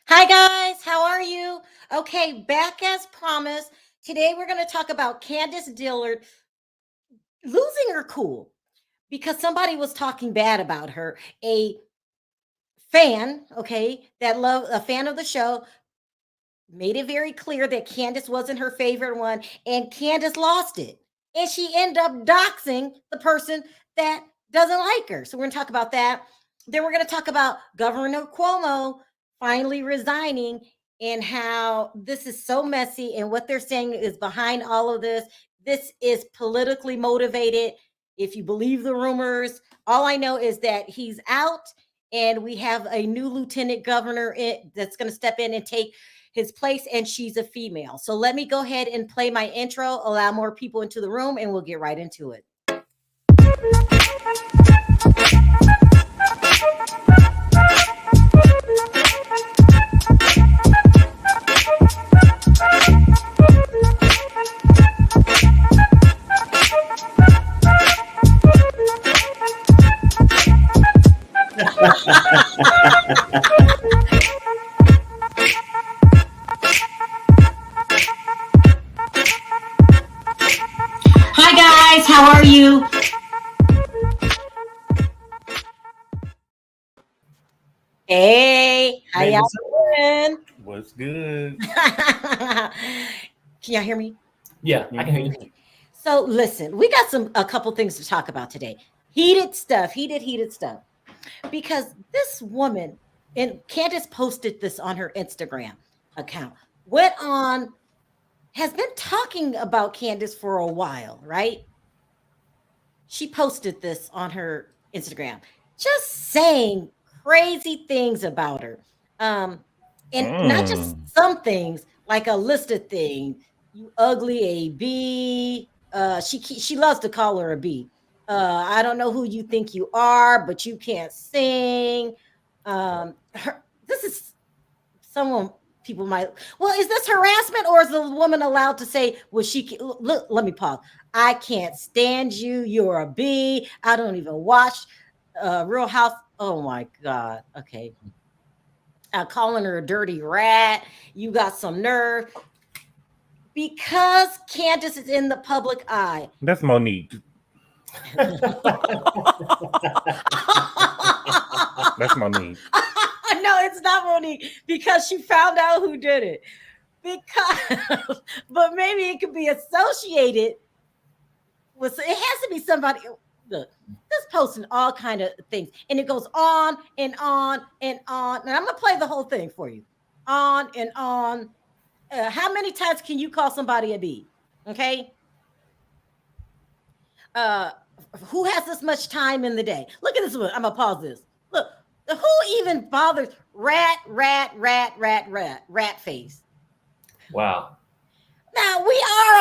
Hi, guys. How are you? Okay, back as promised. Today, we're going to talk about Candiace Dillard losing her cool because somebody was talking bad about her. A fan, okay, that love a fan of the show made it very clear that Candiace wasn't her favorite one, and Candiace lost it. And she ended up doxing the person that doesn't like her. So we're going to talk about that. Then we're going to talk about Governor Cuomo finally resigning and how this is so messy and what they're saying is behind all of this. This is politically motivated. If you believe the rumors, all I know is that he's out and we have a new lieutenant governor that's going to step in and take his place, and she's a female. So let me go ahead and play my intro, allow more people into the room, and we'll get right into it. Hi, guys. How are you? Hey, how Hey, y'all what's up? doing? What's good? Can y'all hear me? Yeah, I can hear you. So listen, we got a couple things to talk about today. Heated stuff, heated stuff. Because this woman, and Candiace posted this on her Instagram account, went on, has been talking about Candiace for a while, right? She posted this on her Instagram, just saying crazy things about her. Um, and not just some things, like a list of things. You ugly AB. She loves to call her a B. I don't know who you think you are, but you can't sing. This is someone people might. Well, is this harassment, or is the woman allowed to say, well, look, let me pause. I can't stand you. You're a B. I don't even watch Real House. Oh my God. Okay. Calling her a dirty rat. You got some nerve. Because Candiace is in the public eye. That's Monique. That's Monique. No, it's not Monique because she found out who did it. Because, but maybe it could be associated with. It has to be somebody. Look, this posting all kind of things, and it goes on and on and on. And I'm gonna play the whole thing for you, on and on. How many times can you call somebody a B? Okay. Uh, who has this much time in the day? Look at this one. I'm gonna pause this. Look, who even bothers rat face? Wow. Now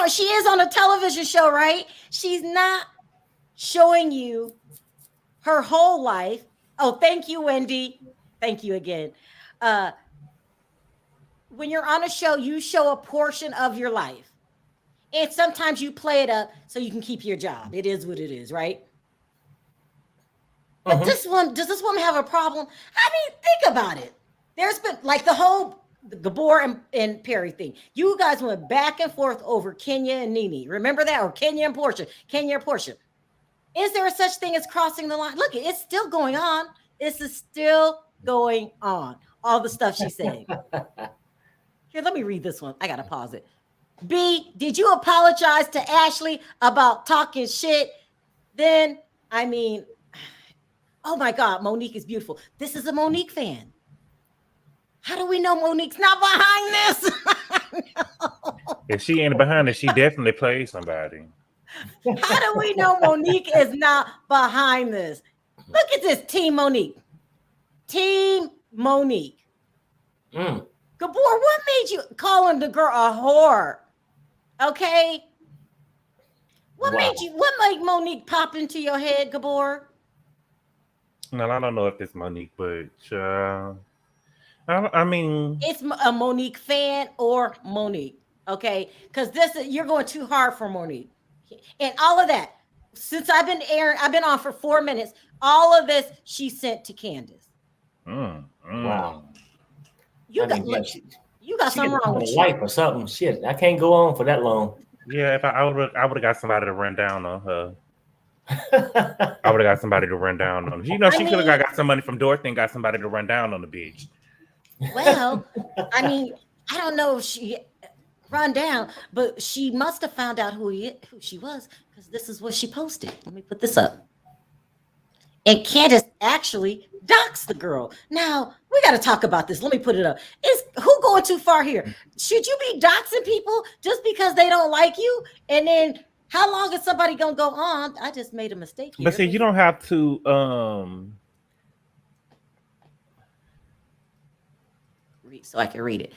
she is on a television show, right? She's not showing you her whole life. Oh, thank you, Wendy. Thank you again. When you're on a show, you show a portion of your life. And sometimes you play it up so you can keep your job. It is what it is, right? But does this woman have a problem? I mean, think about it. There's been like the whole Gabor and Perry thing. You guys went back and forth over Kenya and Nene. Remember that? Or Kenya and Portia. Kenya and Portia. Is there a such thing as crossing the line? Look, it's still going on. This is still going on. All the stuff she's saying. Here, let me read this one. I got to pause it. B, did you apologize to Ashley about talking shit? Then, I mean, oh my God, Monique is beautiful. This is a Monique fan. How do we know Monique's not behind this? If she ain't behind it, she definitely plays somebody. How do we know Monique is not behind this? Look at this, Team Monique. Team Monique. Gabor, what made you calling the girl a whore? Okay. What made Monique pop into your head, Gabor? No, I don't know if it's Monique, but I mean, it's a Monique fan or Monique. Okay, because you're going too hard for Monique, and all of that. Since I've been on for 4 minutes. All of this she sent to Candiace. Wow. You I got mean, look, yeah, you got she something got wrong a with you. wife or something. Shit, I can't go on for that long. Yeah, if I would have got somebody to run down on her. I would have got somebody to run down on her. You know, I she could have mean, got some money from Dorothy and got somebody to run down on the bitch. well, I mean, I don't know if she run down, but she must have found out who she was because this is what she posted. Let me put this up. And Candiace actually doxed the girl. Now we got to talk about this. Let me put it up. Is who going too far here? Should you be doxing people just because they don't like you? And then how long is somebody gonna go on? I just made a mistake here. But see, you don't have to read so I can read it.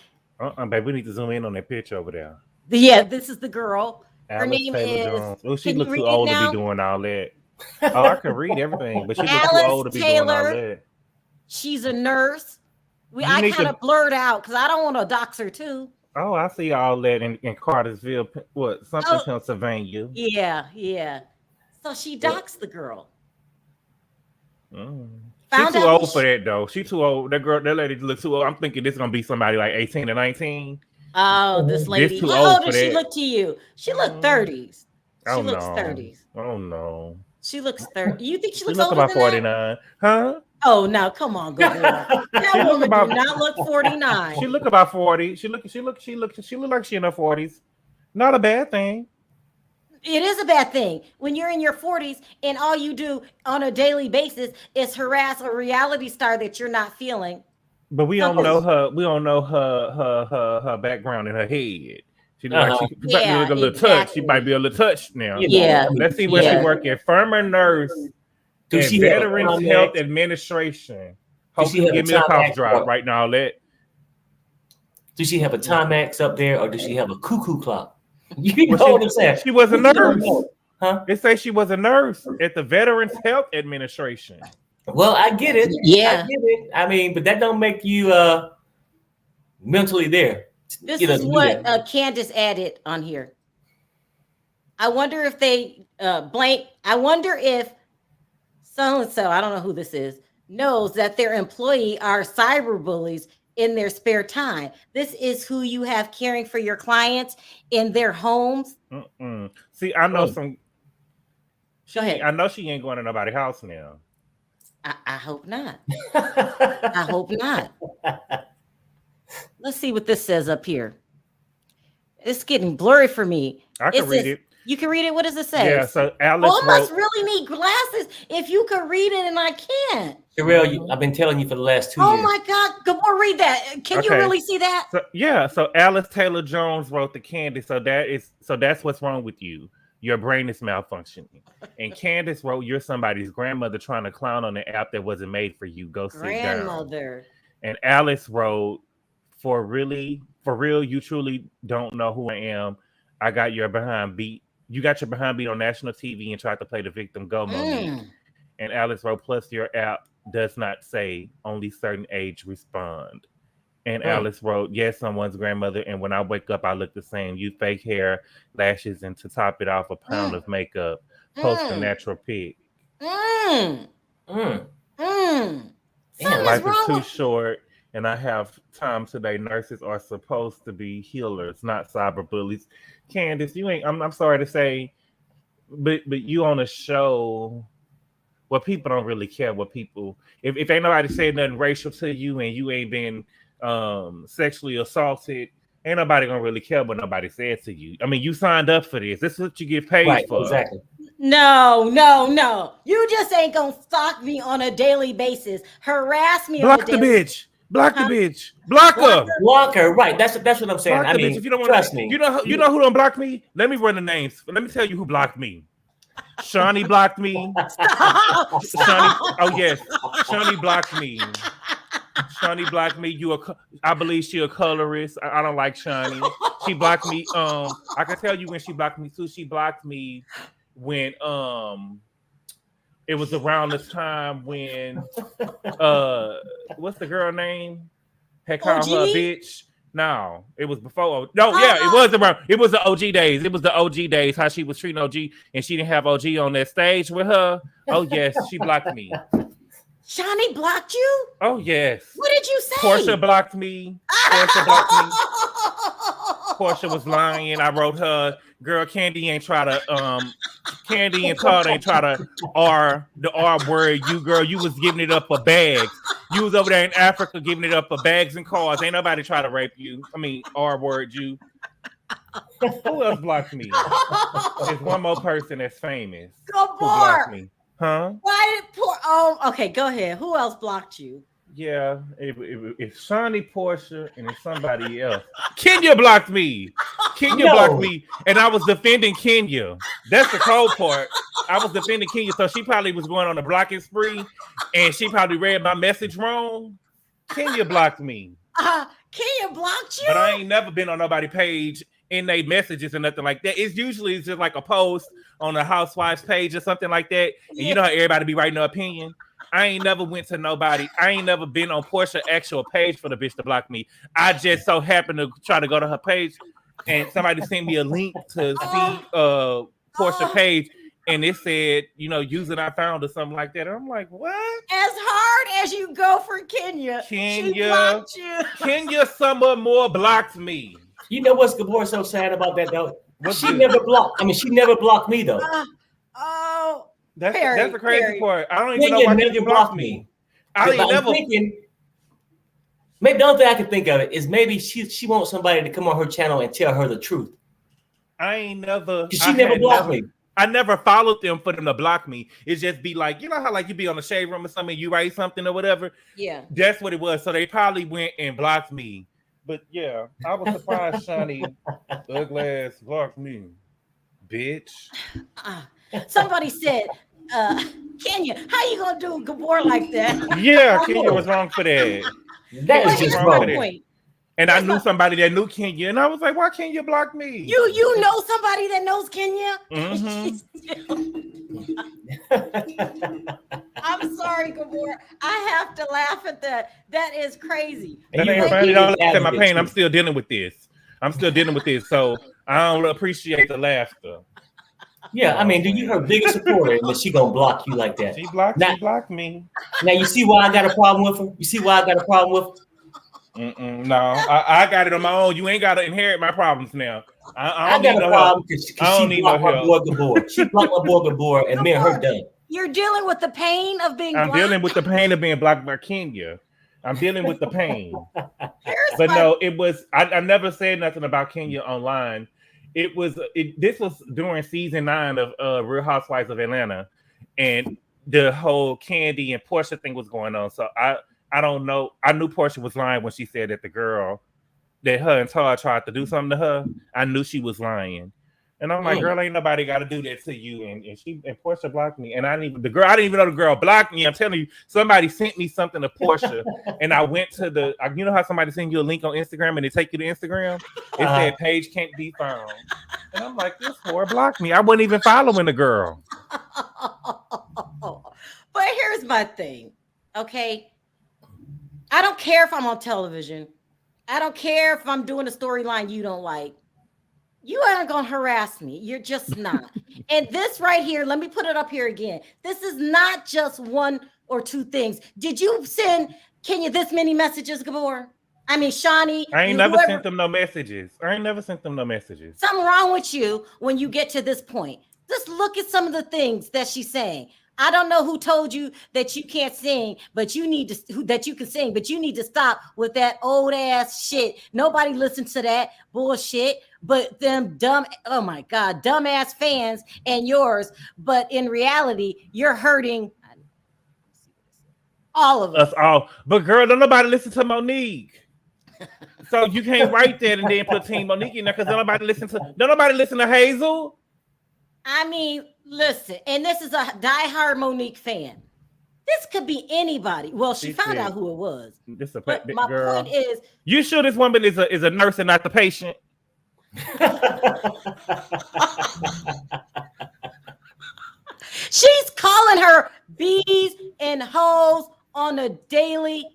babe, we need to zoom in on that picture over there. Yeah, this is the girl. Her Alice name Taylor is. Jones. Oh, she Can you looks read too it old to now? be doing all that. Oh, I can read everything, but she looks too Alice old to be doing all Taylor. that. She's a nurse. You I need kind to- of blurred out because I don't want to dox her too. Oh, I see all that in Cartersville, Pennsylvania. Yeah. So she doxed the girl. Mm. Found She's too out old for that though. She's too old. That lady looks too old. I'm thinking this is gonna be somebody like 18 or 19. Oh, this lady. too How old old for does she that. look to you? She looked 30s. Oh She looks no. 30s. Oh no. She looks 30. You think she She looks look older about than that? 49. Huh? Oh, no, come on, good girl. That She look woman about- do not look 49. She look about 40. She look like she in her 40s. Not a bad thing. It is a bad thing when you're in your 40s and all you do on a daily basis is harass a reality star that you're not feeling. But we don't know her. We don't know her background in her head. She look like she might be Yeah, a little touch. exactly. She might be a little touch now. Yeah. Let's see where she work at. Firmer nurse at she have a Veterans Timex? Health Administration. Does she Hopefully, have give a me a cough Timex drop up? right now. Does she have a Timex up there, or does she have a cuckoo clock? You know what I'm saying? She was a nurse. Huh? It says she was a nurse at the Veterans Health Administration. Well, I get it. Yeah. I get it. I mean, but that don't make you mentally there. This You know, is to do what that. Candiace added on here. I wonder if they blank. I wonder if so-and-so, I don't know who this is, knows that their employee are cyber bullies in their spare time. This is who you have caring for your clients in their homes. See, I know some. Go ahead. I know she ain't going to nobody's house now. I hope not. I hope not. Let's see what this says up here. It's getting blurry for me. I can read it. You can read it. What does it say? Yeah, so Alice I must wrote, really need glasses if you can read it and I can't. Sharrell, I've been telling you for the last 2 years. Oh my God. Go on, read that. Can you Okay. really see that? so Alice Taylor Jones wrote the Candice. So that's what's wrong with you. Your brain is malfunctioning. And Candice wrote, you're somebody's grandmother trying to clown on an app that wasn't made for you. Go sit down. Grandmother. And Alice wrote, for real, you truly don't know who I am. I got your behind beat. You got your behind beat on national TV and tried to play the victim. Go, Monique. And Alice wrote, plus your app does not say only certain age respond. And Alice wrote, yes, someone's grandmother. And when I wake up, I look the same. You fake hair, lashes, and to top it off, a pound of makeup. Post a natural pic. Something's Life wrong is too with- short, and I have time today. Nurses are supposed to be healers, not cyber bullies. Candice, you ain't. I'm sorry to say, but you on a show where people don't really care what people. If ain't nobody said nothing racial to you, and you ain't been sexually assaulted, ain't nobody gonna really care what nobody said to you. I mean, you signed up for this. This is what you get paid for. Exactly. No. You just ain't gonna stalk me on a daily basis, harass me Block on a the daily bitch. Block the bitch. Block her. Block her. Right. That's what I'm saying. Block I the mean, bitch. If you don't trust me. You know who don't block me? Let me run the names. Let me tell you who blocked me. Shawnee blocked me. Shawnee, oh yes, Shawnee blocked me. Shawnee blocked me. I believe she a colorist. I don't like Shawnee. She blocked me. I can tell you when she blocked me too. She blocked me when it was around the time when what's the girl name? Had called her a bitch. No, it was before. No, yeah, it was around. It was the OG days. It was the OG days. How she was treating OG, and she didn't have OG on that stage with her. Oh yes, she blocked me. Shawnee blocked you? Oh yes. What did you say? Portia blocked me. Portia blocked me. Portia was lying. I wrote her, girl, Candy and Todd ain't try to the R word. You girl, you was giving it up for bags. You was over there in Africa giving it up for bags and cars. Ain't nobody try to rape you. I mean, R word you. Who else blocked me? There's one more person that's famous. Go who blocked me. Huh? Why did poor? Oh, okay. Go ahead. Who else blocked you? Yeah, if Shawnee, Portia, and it's somebody else. Kenya blocked me. Kenya blocked me, and I was defending Kenya. That's the cold part. I was defending Kenya, so she probably was going on a blocking spree, and she probably read my message wrong. Kenya blocked me. Kenya blocked you? But I ain't never been on nobody's page in their messages or nothing like that. It's usually just like a post on a housewives page or something like that. And you know how everybody be writing their opinion. I ain't never went to nobody. I ain't never been on Portia's actual page for the bitch to block me. I just so happened to try to go to her page and somebody sent me a link to see Portia's page and it said, you know, user not found or something like that. And I'm like, what? As hard as you go for Kenya, she blocked you. Kenya somewhat more blocked me. You know what's so sad about that though? She never blocked me though. That's the crazy part. I don't even know why Kenya blocked me. Maybe the only thing I can think of it is maybe she wants somebody to come on her channel and tell her the truth. She never blocked me. I never followed them for them to block me. It's just be like, you know how like you be on the shade room or something, you write something or whatever. Yeah, that's what it was. So they probably went and blocked me. But yeah, I was surprised Shawnee ugly ass blocked me, bitch. Somebody said, Kenya, how you gonna do Gabor like that? Yeah, Kenya was wrong for that. That is just wrong. And I knew somebody that knew Kenya, and I was like, why can't you block me? You know somebody that knows Kenya? I'm sorry, Gabor. I have to laugh at that. That is crazy. That ain't funny. Don't laugh at my pain. I'm still dealing with this. So I don't appreciate the laughter. Yeah, I mean, dude, you her biggest supporter, and she gonna block you like that. She blocked me. Now you see why I got a problem with her? You see why I got a problem with her? No, I got it on my own. You ain't got to inherit my problems now. I got a problem because she blocked my boy Gabor. She blocked my boy Gabor, and me and her done. You're dealing with the pain of being blocked? I'm dealing with the pain of being blocked by Kenya. I'm dealing with the pain. No, it was, I never said nothing about Kenya online. This was during season 9 of Real Housewives of Atlanta. And the whole Candy and Portia thing was going on. So I don't know. I knew Portia was lying when she said that her and Todd tried to do something to her. I knew she was lying. And I'm like, girl, ain't nobody got to do that to you. And Portia blocked me. And I didn't even know the girl blocked me. I'm telling you, somebody sent me something to Portia. And I went to you know how somebody send you a link on Instagram and they take you to Instagram? It said page can't be found. And I'm like, this whore blocked me. I wasn't even following the girl. But here's my thing, okay? I don't care if I'm on television. I don't care if I'm doing a storyline you don't like. You aren't going to harass me. You're just not. And this right here, let me put it up here again. This is not just one or two things. Did you send Kenya this many messages, Gabor? I mean, Shawnee. I ain't never sent them no messages. Something wrong with you when you get to this point. Just look at some of the things that she's saying. I don't know who told you that you can't sing, but you need to that you can sing, but you need to stop with that old ass shit. Nobody listens to that bullshit, but them dumbass fans and yours. But in reality, you're hurting all of us. Us all. But girl, don't nobody listen to Monique. So you can't write that and then put Team Monique in there because don't nobody listen to Hazel. I mean, listen, and this is a diehard Monique fan. This could be anybody. Well, she found out who it was. But my girl. Point is, you sure this woman is a nurse and not the patient? She's calling her bees and hoes on a daily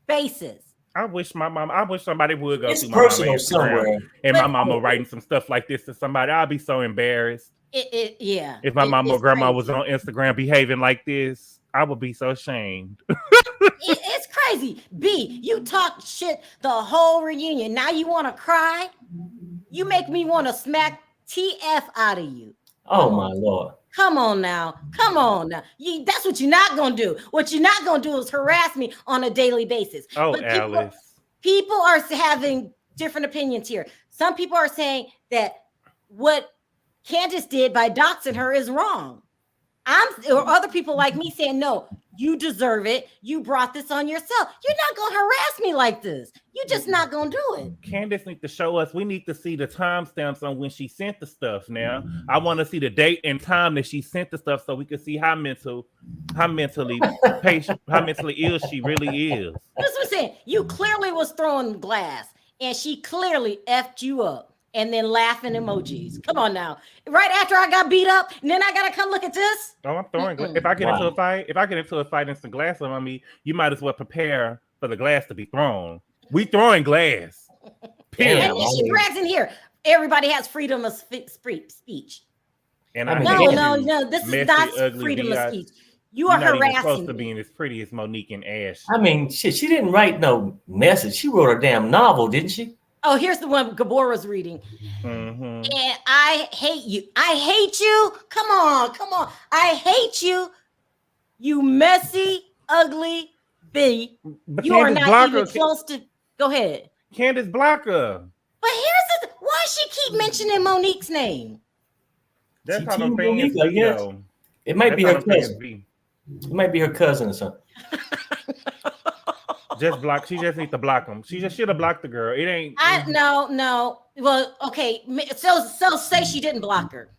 basis. I wish somebody would go it's through personal somewhere. And my mama writing some stuff like this to somebody. I'd be so embarrassed. Yeah. If my mama or grandma was on Instagram behaving like this. I would be so ashamed. It's crazy. B, you talk shit the whole reunion. Now you want to cry? You make me want to smack TF out of you. Oh my Lord. Come on now. Come on now. That's what you're not going to do. What you're not going to do is harass me on a daily basis. Oh, But Alice. people are having different opinions here. Some people are saying that what Candiace did by doxing her is wrong. Or other people like me saying, no, you deserve it. You brought this on yourself. You're not going to harass me like this. You're just not going to do it. Candiace needs to show us. We need to see the timestamps on when she sent the stuff. Now, I want to see the date and time that she sent the stuff so we can see how mentally ill she really is. That's what I'm saying. You clearly was throwing glass, and she clearly effed you up. And then laughing emojis. Come on now. Right after I got beat up, and then I gotta come look at this. Oh, I'm throwing. If I get into a fight and some glass on me, you might as well prepare for the glass to be thrown. We throwing glass. Period. And then she drags in here. Everybody has freedom of speech. And no. This is not ugly, freedom of speech. You You're are not even harassing supposed to me. be as pretty as Monique and Ash. I mean, shit, she didn't write no message. She wrote a damn novel, didn't she? Oh, here's the one Gabor was reading. Mm-hmm. And I hate you. I hate you. Come on. I hate you. You messy, ugly B. But You are not even close to. Go ahead. Candiace Blocker. But here's the. Why she keep mentioning Monique's name? That's She how the teamed fans, Monique, I guess. know. It might be That's her how the fans cousin. be. It might be her cousin or something. Just block. She just needs to block them. She just should have blocked the girl. It ain't. No. Well, okay. So say she didn't block her.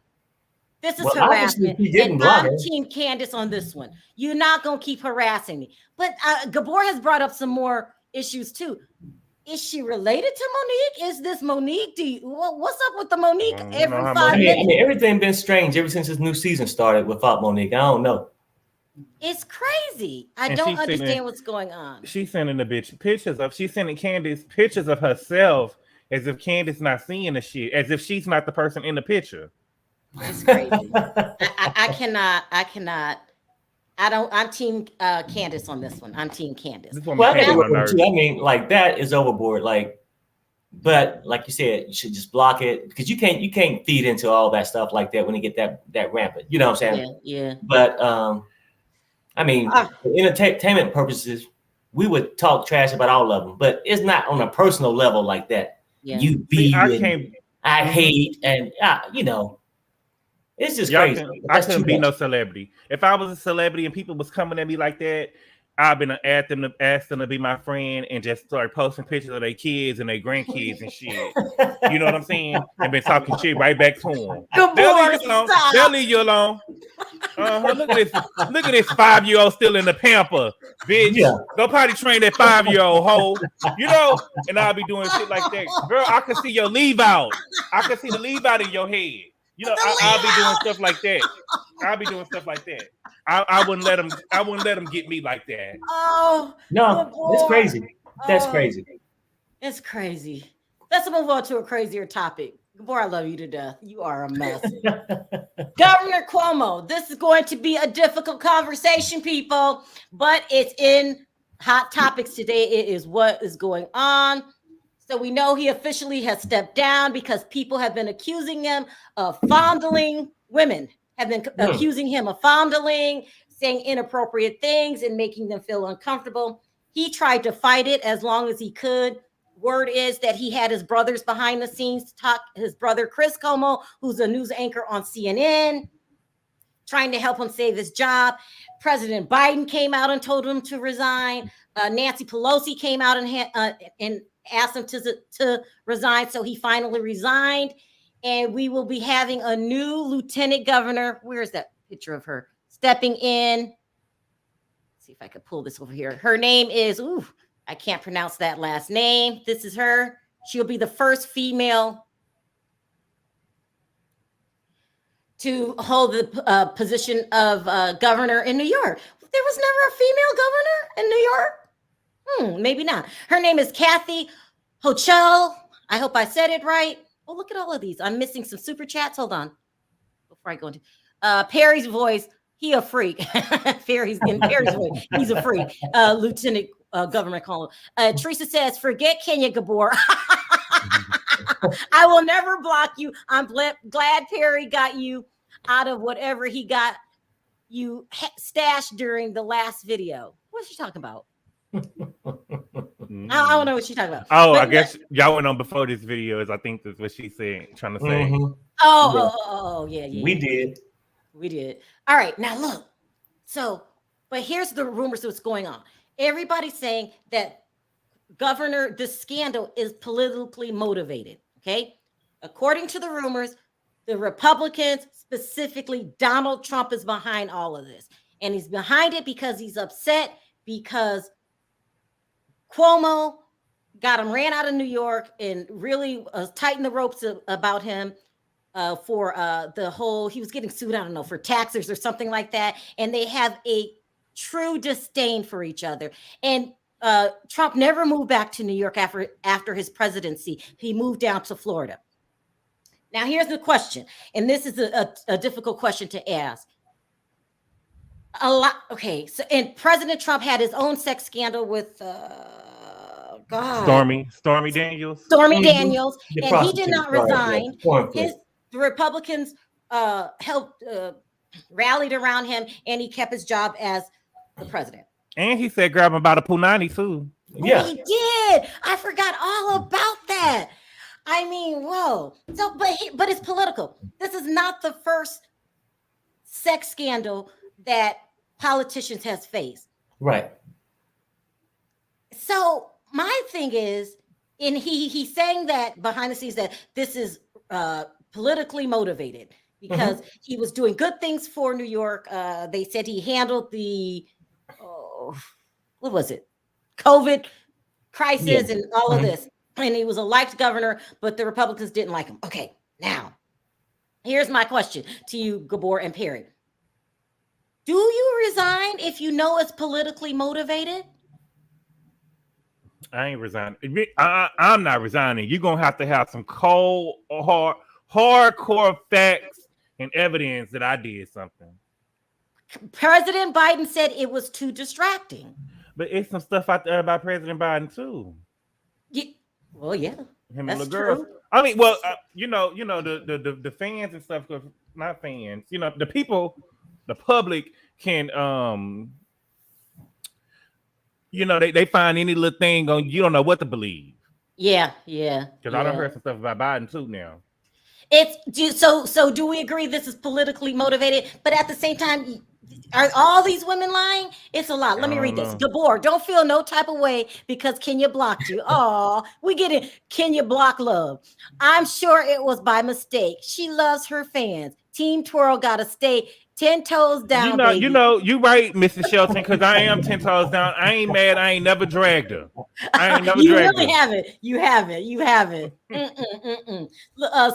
This is harassment. She didn't block her. I'm Team Candiace on this one. You're not gonna keep harassing me. But Gabor has brought up some more issues too. Is she related to Monique? Is this Monique? What's up with the Monique every 5 minutes? I mean, everything been strange ever since this new season started without Monique. I don't know. It's crazy. I And don't she's understand what's going on. She's sending the bitch pictures of. She's sending Candiace pictures of herself as if Candiace not seeing the shit, as if she's not the person in the picture. It's crazy. I cannot. I'm Team Candiace on this one. I'm Team Candiace. Well, I mean, like that is overboard. But like you said, you should just block it because you can't feed into all that stuff like that when you get that rampant. You know what I'm saying? Yeah. But I mean, for entertainment purposes, we would talk trash about all of them, but it's not on a personal level like that. Yeah. You be, I hate, and it's just crazy. I couldn't be no celebrity. If I was a celebrity and people was coming at me like that, I've been asked them to be my friend and just start posting pictures of their kids and their grandkids and shit. You know what I'm saying? And been talking shit right back to them. They'll leave you alone. Look at this 5-year-old still in the pamper, bitch. Yeah. Go potty train that 5-year-old hoe. And I'll be doing shit like that. Girl, I can see your leave out. I can see the leave out in your head. I'll be doing stuff like that. I wouldn't let them get me like that. Oh no, it's crazy. That's crazy. It's crazy. Let's move on to a crazier topic. Gabor, I love you to death. You are a mess. Governor Cuomo. This is going to be a difficult conversation, people, but it's in Hot Topics today. It is what is going on. So we know he officially has stepped down because people have been accusing him of fondling. Women have been accusing him of fondling, saying inappropriate things and making them feel uncomfortable. He tried to fight it as long as he could. Word is that he had his brothers behind the scenes to talk. His brother, Chris Cuomo, who's a news anchor on CNN, trying to help him save his job. President Biden came out and told him to resign. Nancy Pelosi came out and asked him to resign. So he finally resigned. And we will be having a new lieutenant governor. Where is that picture of her stepping in? Let's see if I could pull this over here. Her name is, I can't pronounce that last name. This is her. She'll be the first female to hold the position of governor in New York. There was never a female governor in New York? Maybe not. Her name is Kathy Hochul. I hope I said it right. Oh, look at all of these. I'm missing some super chats. Hold on. Before I go into Perry's voice, he a freak. Perry's way. He's a freak. Lieutenant Government Cuomo. Teresa says, forget Kenya Gabor. I will never block you. I'm glad Perry got you out of whatever he got you stashed during the last video. What's she talking about? I don't know what she's talking about. Oh, I guess y'all went on before this video. I think that's what she's saying, trying to say. Yeah. We did. All right, now look. So, but here's the rumors of what's going on. Everybody's saying that this scandal is politically motivated. Okay, according to the rumors, the Republicans, specifically Donald Trump, is behind all of this, and he's behind it because he's upset because Cuomo ran out of New York and really tightened the ropes about him for he was getting sued, I don't know, for taxes or something like that. And they have a true disdain for each other. And Trump never moved back to New York after his presidency. He moved down to Florida. Now, here's the question. And this is a difficult question to ask. And President Trump had his own sex scandal with Stormy Daniels. Daniels, and he did not resign. The Republicans helped rallied around him, and he kept his job as the president. And he said grab him by the punani too. Yeah, he did. I forgot all about that. I mean, whoa. So, but it's political. This is not the first sex scandal that politicians has faced. Right. So my thing is, and he's saying that behind the scenes that this is politically motivated because he was doing good things for New York. They said he handled the what was it? COVID crisis and all of this. And he was a liked governor, but the Republicans didn't like him. Okay, now here's my question to you, Gabor and Perry. Do you resign if you know it's politically motivated? I ain't resigning. I'm not resigning. You're gonna have to have some cold, hardcore facts and evidence that I did something. President Biden said it was too distracting. But it's some stuff out there about President Biden too. Yeah. Well, yeah, him and the girls. I mean, well, the fans and stuff. Not fans. You know, the people, the public can, they find any little thing on. You don't know what to believe. Yeah. Because I done heard some stuff about Biden too now. So do we agree this is politically motivated? But at the same time, are all these women lying? It's a lot. Let me read this. Gabor, don't feel no type of way because Kenya blocked you. Oh, we get it. Kenya block love. I'm sure it was by mistake. She loves her fans. Team Twirl gotta stay 10 toes down. You right, Mrs. Shelton, because I am 10 toes down. I ain't mad. I ain't never dragged her. You haven't.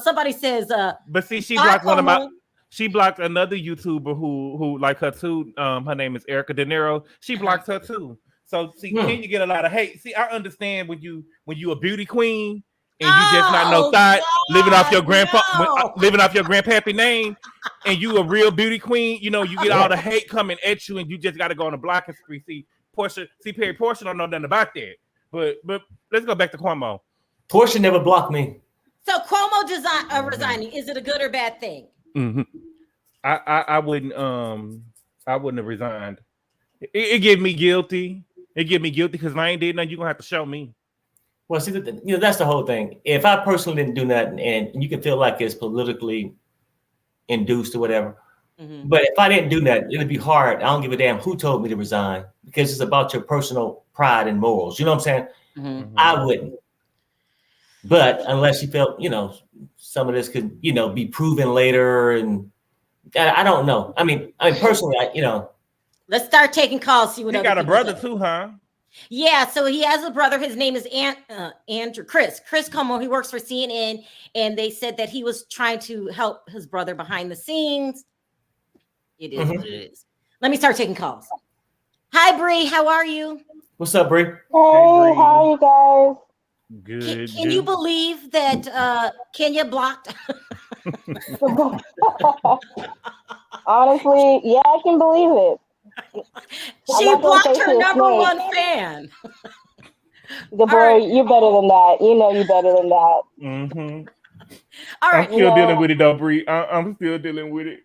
Somebody says but see, she blocked one of my. She blocked another YouTuber who like her too. Her name is Erika RHOBH. She blocked her too. So see, can you get a lot of hate? See, I understand when you a beauty queen and you just not no thought, living off your grandpappy name, and you a real beauty queen. You know, you get all the hate coming at you, and you just got to go on a blocking spree. See, Perry Portia don't know nothing about that. But let's go back to Cuomo. Portia never blocked me. So Cuomo resigning, is it a good or bad thing? Mm-hmm. I wouldn't have resigned. It gave me guilty. It gave me guilty because if I ain't did nothing, you're gonna have to show me. Well, see, that's the whole thing. If I personally didn't do nothing, and you can feel like it's politically induced or whatever, but if I didn't do that, it'd be hard. I don't give a damn who told me to resign because it's about your personal pride and morals. You know what I'm saying? I wouldn't. But unless you felt, some of this could, be proven later, and I don't know. I mean, personally, Let's start taking calls. See what he got a brother too, huh? Yeah, so he has a brother. His name is Andrew Chris Cuomo. He works for CNN, and they said that he was trying to help his brother behind the scenes. It is what it is. Let me start taking calls. Hi, Bree. How are you? What's up, Bree? Hey, how are you guys? Good. Can you believe that Kenya blocked? Honestly, yeah, I can believe it. She blocked her number one fan. The boy, you're better than that. You know you're better than that. Mm-hmm. All right. I'm still dealing with it though, Bree. I'm still dealing with it.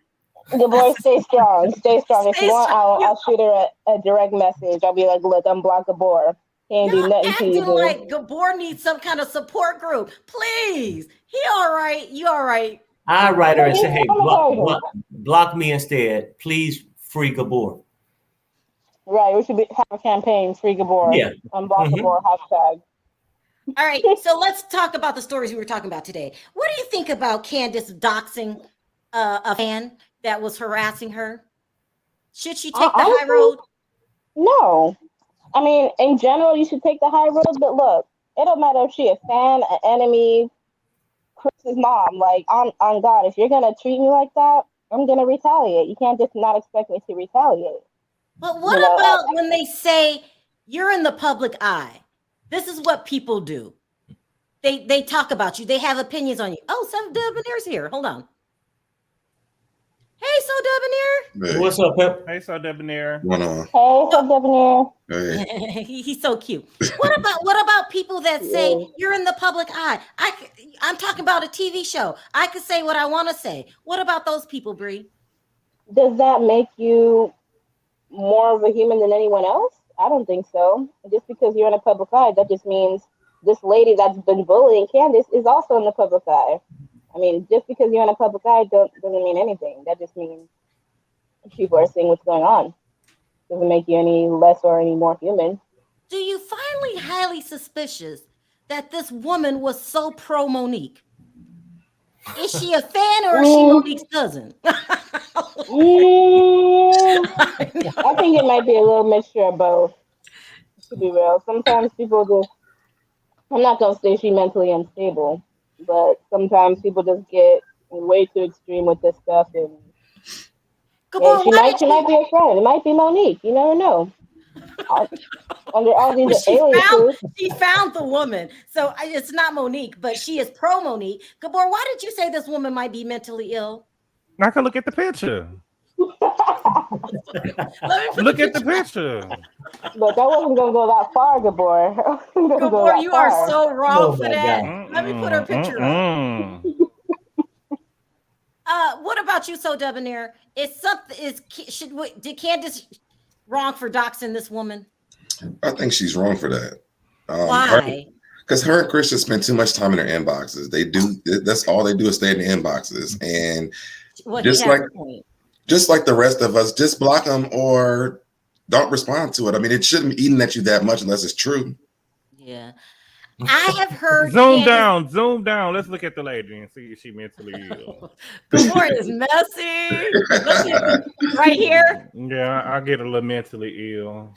The boy, stay strong. Stay strong. If you want, I'll shoot her a direct message. I'll be like, look, unblock Gabor. Can't do nothing to you, acting like Gabor needs some kind of support group. Please. He all right. You all right. I write her and say, hey, block me instead. Please free Gabor. Right. We should have a campaign, free Gabor. Yeah. Unblock Gabor, hashtag. All right. So let's talk about the stories we were talking about today. What do you think about Candiace doxing a fan that was harassing her? Should she take the high road? No. I mean, in general, you should take the high road. But look, it don't matter if she a fan, an enemy, Chris's mom. Like, on God, if you're going to treat me like that, I'm going to retaliate. You can't just not expect me to retaliate. But what about when they say you're in the public eye? This is what people do. They talk about you. They have opinions on you. Oh, So Debonair's here. Hold on. Hey, So Debonair. Hey. What's up, Pep? Hey, So Debonair. Hey, So Debonair. Hey. He's so cute. What about people that say you're in the public eye? I'm talking about a TV show. I could say what I want to say. What about those people, Bree? Does that make you more of a human than anyone else? I don't think so. Just because you're in a public eye, that just means this lady that's been bullying Candiace is also in the public eye. I mean, just because you're in a public eye doesn't mean anything. That just means people are seeing what's going on. Doesn't make you any less or any more human. Do you finally highly suspicious that this woman was so pro Monique? Is she a fan or is she Monique's cousin? I think it might be a little mixture of both, to be real. Sometimes people just, I'm not going to say she's mentally unstable, but sometimes people just get way too extreme with this stuff. And she might be a friend. It might be Monique. You never know. Under all these aliases. She found the woman. So it's not Monique, but she is pro Monique. Gabor, why did you say this woman might be mentally ill? I can look at the picture. Look at the picture. But that wasn't going to go that far, Gabor. Gabor, you are so wrong for that. Let me put her picture up. What about you, So Debonair? Did Candiace wrong for doxing this woman? I think she's wrong for that. Why? Because her and Christian spend too much time in their inboxes. That's all they do is stay in the inboxes. And just like the rest of us, just block them or don't respond to it. I mean, it shouldn't be eating at you that much unless it's true. Yeah. I have heard zoom down. Let's look at the lady and see if she mentally ill. Gabor is messy. Right here. Yeah, I get a little mentally ill.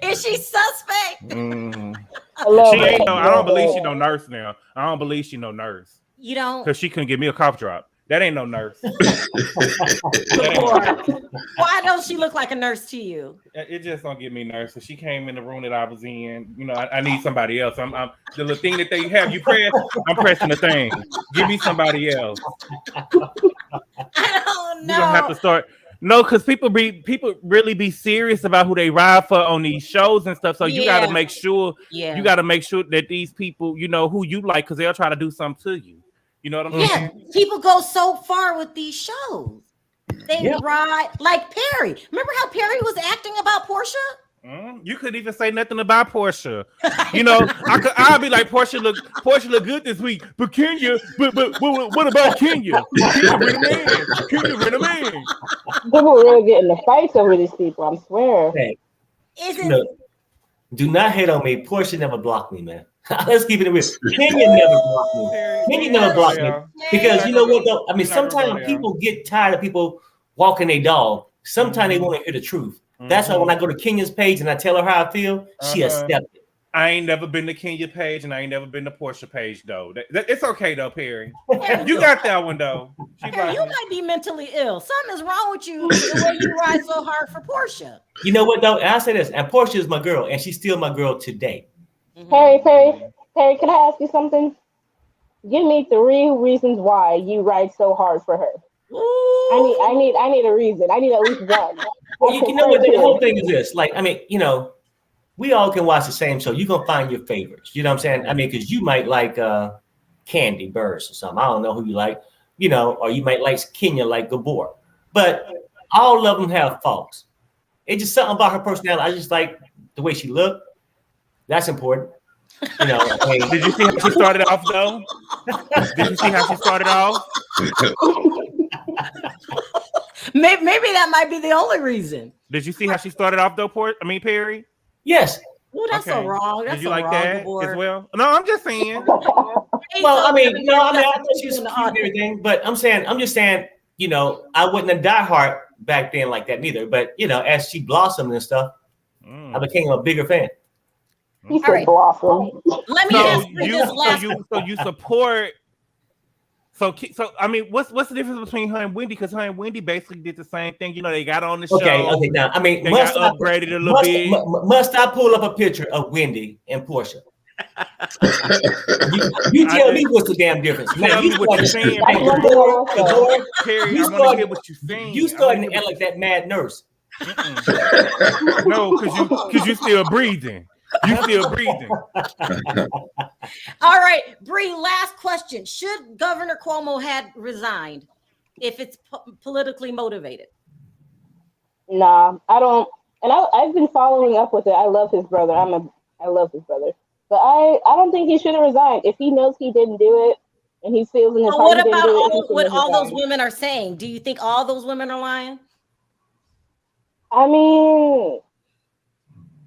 Is she suspect? She ain't no. I don't believe she no nurse now. I don't believe she no nurse. You don't? Because she couldn't give me a cough drop. That ain't no nurse. Why don't she look like a nurse to you? It just don't give me nurse. So she came in the room that I was in. You know, I need somebody else. I'm the little thing that they have you press. I'm pressing the thing. Give me somebody else. I don't know. You don't have to start. No, because people really be serious about who they ride for on these shows and stuff. So you got to make sure. Yeah. You got to make sure that these people, you know, who you like, because they'll try to do something to you. You know what I'm saying? Yeah, people go so far with these shows. They ride like Perry. Remember how Perry was acting about Portia? You couldn't even say nothing about Portia. You know, I'll be like, Portia look good this week, but Kenya, but what about Kenya? Kenya bring a man. People really get in the fights over these people. I swear. Hey, do not hate on me. Portia never blocked me, man. Let's keep it real. Kenya never blocked me. Kenya never blocked me because you know what though? I mean, sometimes people get tired of people walking their dog. Sometimes they want to hear the truth. That's why when I go to Kenya's page and I tell her how I feel, she accepts it. I ain't never been to Kenya page and I ain't never been to Portia page though. It's okay though, Perry. You got that one though. Perry, you might be mentally ill. Something is wrong with you the way you ride so hard for Portia. You know what though? And I say this, and Portia is my girl, and she's still my girl today. Perry, can I ask you something? Give me 3 reasons why you ride so hard for her. Ooh. I need a reason. I need at least one. Well, you know what? The whole thing is this. Like, I mean, you know, we all can watch the same show. You're gonna find your favorites. You know what I'm saying? I mean, because you might like Candy Burrs or something. I don't know who you like. You know, or you might like Kenya like Gabor. But all of them have faults. It's just something about her personality. I just like the way she looked. That's important. You know, I mean, Did you see how she started off though? Did you see how she started off? Maybe that might be the only reason. Did you see how she started off though, Perry? yes. Oh, that's so wrong. That's Did you so like wrong, that Gabor. as well? No, I'm just saying. Well, I mean, no, I mean, I thought she was cute and everything, but I'm just saying, you know, I wouldn't have died hard back then like that neither. But you know, as she blossomed and stuff, I became a bigger fan. He said blossom. Let me ask you this last. So you support. So I mean, what's the difference between her and Wendy? Because her and Wendy basically did the same thing. You know, they got on the show. Okay. Now, I mean, they got upgraded a little bit. Must I pull up a picture of Wendy and Portia? you tell me what's the damn difference. Tell me what you're saying. Perry, I want to hear what you're saying. You starting to act like that mad nurse. No, because you still breathing. You still breathing. All right, Bree, last question. Should Governor Cuomo have resigned if it's politically motivated? Nah, I don't. And I've been following up with it. I love his brother. I love his brother. But I don't think he should have resigned. If he knows he didn't do it and he feels in his heart he didn't do it. What all those women are saying? Do you think all those women are lying? I mean,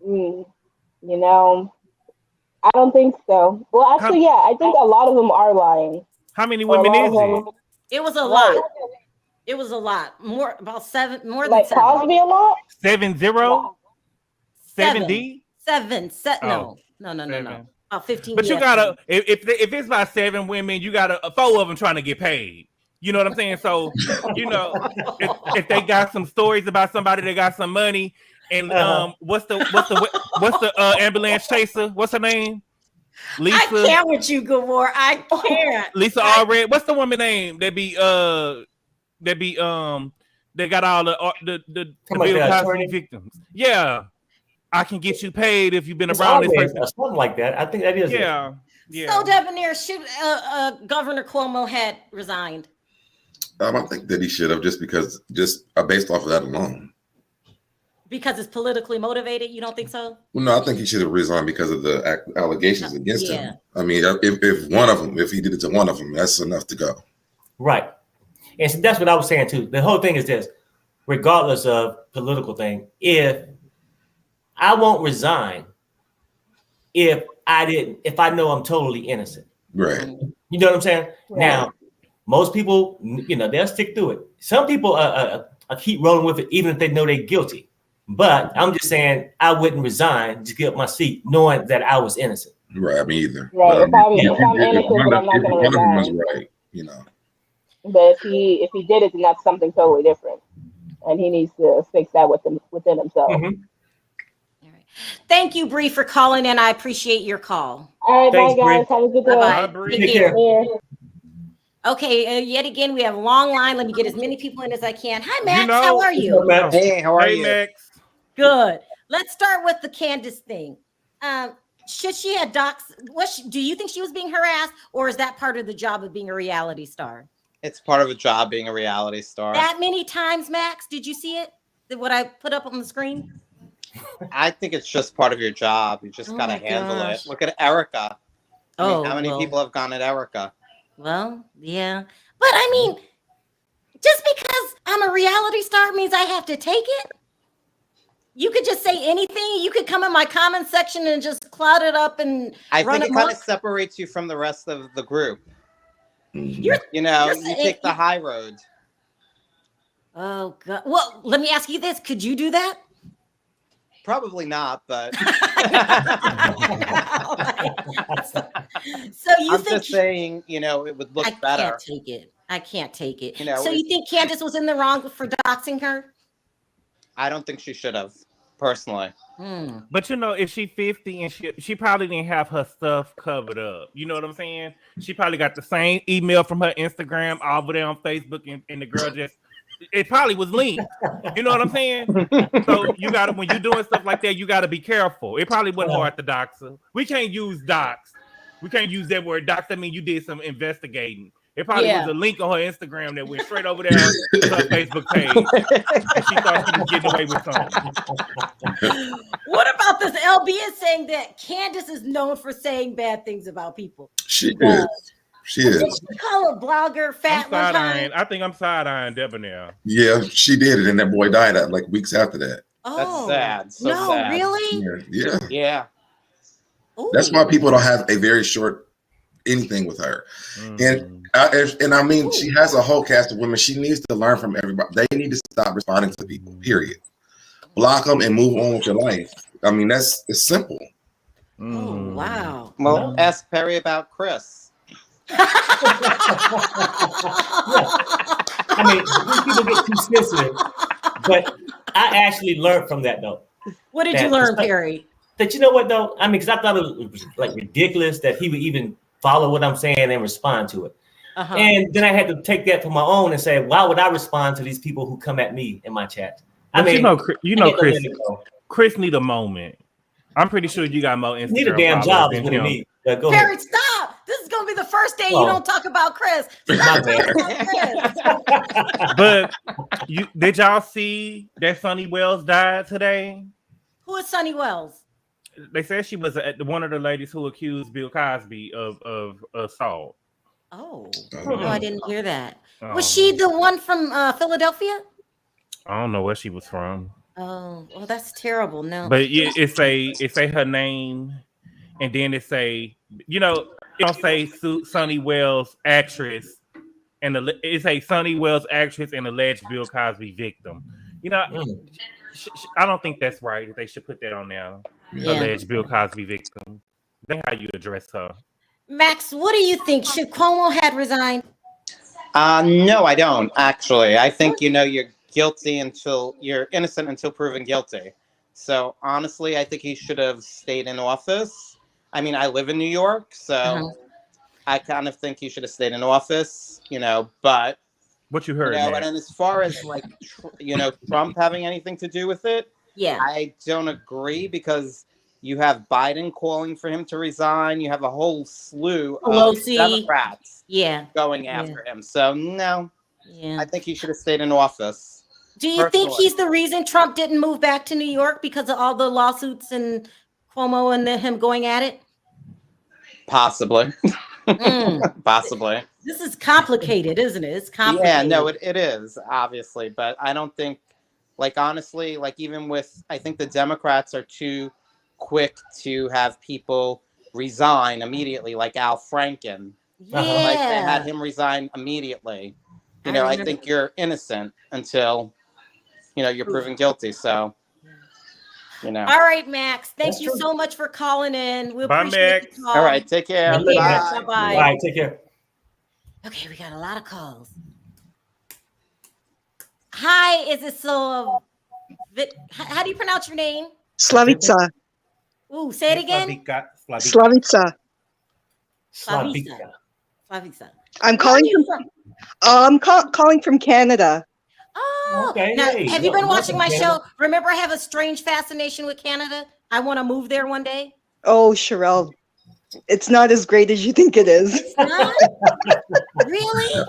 you know, I don't think so. Well, actually, yeah, I think a lot of them are lying. How many women is it? It was a lot. It was a lot. More about 7, more like than 7. Cosby a lot? 70? 70? 7. No. About 15. But you gotta, if it's about 7 women, you gotta 4 of them trying to get paid. You know what I'm saying? So, you know, if they got some stories about somebody that got some money, and what's the ambulance chaser? What's her name? Lisa. I can't with you, Gabor. I can't. Lisa RHOBH. What's the woman name? They got all the Bill Cosby victims. Yeah. I can get you paid if you've been around this person. Something like that. I think that is. Yeah. So, Debonair, should Governor Cuomo had resigned? I don't think that he should have, just based off of that alone. Because it's politically motivated? You don't think so? Well, no, I think he should have resigned because of the allegations against him. I mean, if he did it to one of them, that's enough to go. Right. And so that's what I was saying too. The whole thing is this: regardless of political thing, if I won't resign if I know I'm totally innocent. Right. You know what I'm saying? Right. Now, most people, you know, they'll stick through it. Some people keep rolling with it even if they know they're guilty. But I'm just saying I wouldn't resign, just give up my seat, knowing that I was innocent. Right, me either. Right. If I'm innocent, then I'm not going to resign. Right, you know. But if he did it, then that's something totally different, and he needs to fix that within himself. Mm-hmm. All right. Thank you, Bree, for calling in. I appreciate your call. All right, thanks, bye guys. Bree. Have a good day. Bye. Take care. Okay, yet again, we have a long line. Let me get as many people in as I can. Hi, Max. How are you? Hey, how are you? Max. Good. Let's start with the Candiace thing. Should she have do you think she was being harassed, or is that part of the job of being a reality star? It's part of a job being a reality star. That many times, Max? Did you see it? What I put up on the screen? I think it's just part of your job. You just got to handle it. Look at Erika. I mean, how many people have gone at Erika? Well, yeah. But I mean, just because I'm a reality star means I have to take it? You could just say anything. You could come in my comment section and just cloud it up and I think it kind of separates you from the rest of the group. You take the high road. Oh, God. Well, let me ask you this. Could you do that? Probably not, but. So you I'm think just saying, it would look better. I can't take it. So you think Candiace was in the wrong for doxing her? I don't think she should have, personally. But you know, if she 50 and she probably didn't have her stuff covered up. You know what I'm saying? She probably got the same email from her Instagram over there on Facebook, and the girl just it probably was linked. You know what I'm saying? So you gotta when you're doing stuff like that, you gotta be careful. It probably wasn't hard to dox her. We can't use dox. We can't use that word dox. I mean, you did some investigating. It probably was a link on her Instagram that went straight over there to her Facebook page. And she thought she was getting away with something. What about this? LB is saying that Candiace is known for saying bad things about people. She is. She is. Did she call a blogger fat one time? I think I'm side-eyeing Debonair. Yeah, she did it, and that boy died like weeks after that. Oh, that's sad. So no, sad. Really? Yeah. That's why people don't have a very short anything with her. And I mean, she has a whole cast of women. She needs to learn from everybody. They need to stop responding to people, period. Block them and move on with your life. I mean, it's simple. Oh, wow. Well, ask Perry about Chris. I mean, people get too sensitive, but I actually learned from that though. What did you learn, Perry? That you know what though? I mean, because I thought it was like ridiculous that he would even follow what I'm saying and respond to it. And then I had to take that for my own and say, why would I respond to these people who come at me in my chat? I mean, Chris need a moment. I'm pretty sure you got more Instagram. Need a damn job is what you need. Go Perry, ahead. stop! This is gonna be the first day you don't talk about Chris. Stop talking about Chris. But did y'all see that Sonny Wells died today? Who is Sonny Wells? They said she was one of the ladies who accused Bill Cosby of assault. Oh, no, I didn't hear that. Was she the one from Philadelphia? I don't know where she was from. Oh, well, that's terrible. No, but it say her name, and then it say you don't say Sonny Wells actress, and it say Sonny Wells actress and alleged Bill Cosby victim. I don't think that's right. They should put that on there. Alleged Bill Cosby victim. That's how you address her. Max, what do you think? Should Cuomo had resigned? No, I don't actually. I think you're guilty until you're innocent until proven guilty. So honestly, I think he should have stayed in office. I mean, I live in New York, so I kind of think he should have stayed in office. But what you heard, and as far as Trump having anything to do with it, I don't agree because you have Biden calling for him to resign. You have a whole slew of Democrats going after him. So no, I think he should have stayed in office. Do you think he's the reason Trump didn't move back to New York because of all the lawsuits and Cuomo and him going at it? Possibly. Possibly. This is complicated, isn't it? It's complicated. Yeah, no, it is, obviously. But I don't think, honestly, even with, I think the Democrats are too quick to have people resign immediately, like Al Franken. Yeah. They had him resign immediately. I think you're innocent until, you're proven guilty. So, All right, Max. Thank you so much for calling in. We appreciate Max. the call. All right, take care. Bye. Bye-bye. All right, take care. Okay, we got a lot of calls. Hi, is it so? How do you pronounce your name? Slavica. Ooh, say it again. Slavica. Slavica. I'm calling calling from Canada. Oh, okay. Now, have you been watching my show? Remember, I have a strange fascination with Canada. I want to move there one day. Oh, Sharrell, it's not as great as you think it is. It's not? Really?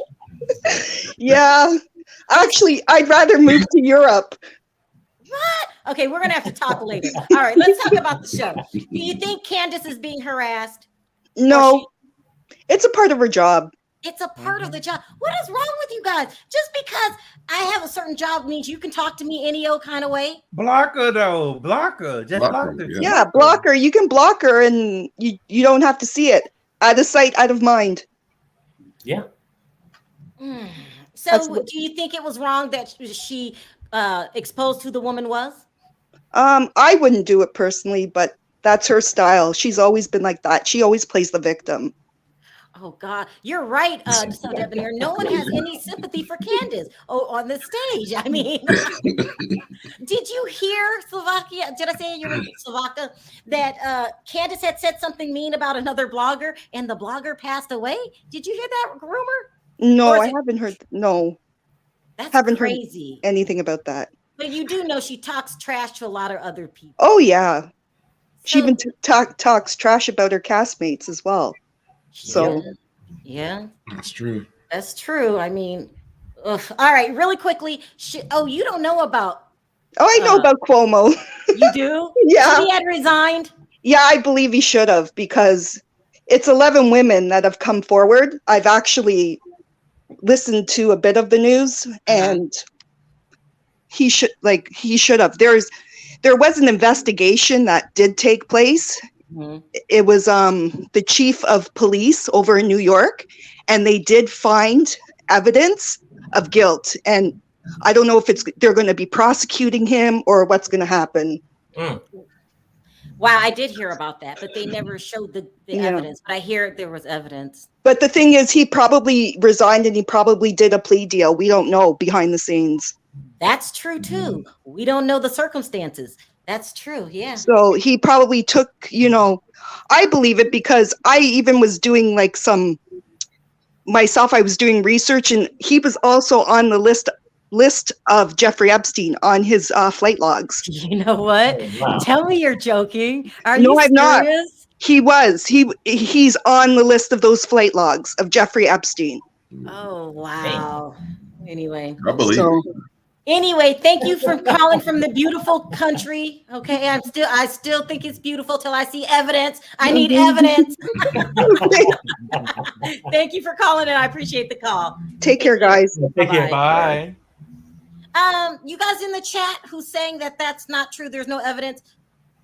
Yeah. Actually, I'd rather move to Europe. What? Okay, we're gonna have to talk later. All right, let's talk about the show. Do you think Candiace is being harassed? No, it's a part of her job. It's a part of the job. What is wrong with you guys? Just because I have a certain job means you can talk to me any old kind of way? Block her though. Block her. Just block her. Yeah, block her. You can block her and you don't have to see it. Out of sight, out of mind. Yeah. So do you think it was wrong that she exposed who the woman was? I wouldn't do it personally, but that's her style. She's always been like that. She always plays the victim. Oh God, you're right, so Debonair. No one has any sympathy for Candiace on the stage. I mean, did you hear Slovakia? Did I say you were Slovakia? That Candiace had said something mean about another blogger, and the blogger passed away. Did you hear that rumor? No, I haven't heard. No, that's haven't crazy. heard anything about that. But you do know she talks trash to a lot of other people. Oh yeah, she So- even talks trash about her castmates as well. So yeah, That's true. that's true. I mean, ugh. All right, really quickly. You don't know about? Oh, I know about Cuomo. You do? Yeah. He had resigned. Yeah, I believe he should have, because it's 11 women that have come forward. I've actually listened to a bit of the news, and he should have. There was an investigation that did take place. It was the chief of police over in New York, and they did find evidence of guilt. And I don't know if they're going to be prosecuting him or what's going to happen. Wow, I did hear about that, but they never showed the evidence. But I hear there was evidence. But the thing is, he probably resigned and he probably did a plea deal. We don't know behind the scenes. That's true too. We don't know the circumstances. That's true. Yeah. So he probably took, I believe it, because I even was doing I was doing research, and he was also on the list of Jeffrey Epstein on his flight logs. You know what? Wow. Tell me you're joking. Are No, you I'm not. serious? He was. He's on the list of those flight logs of Jeffrey Epstein. Oh wow. Anyway. I believe it. Anyway, thank you for calling from the beautiful country. Okay, I still think it's beautiful till I see evidence. I need evidence. Thank you for calling, and I appreciate the call. Take care, guys. Take care. Bye. You guys in the chat who's saying that that's not true, there's no evidence.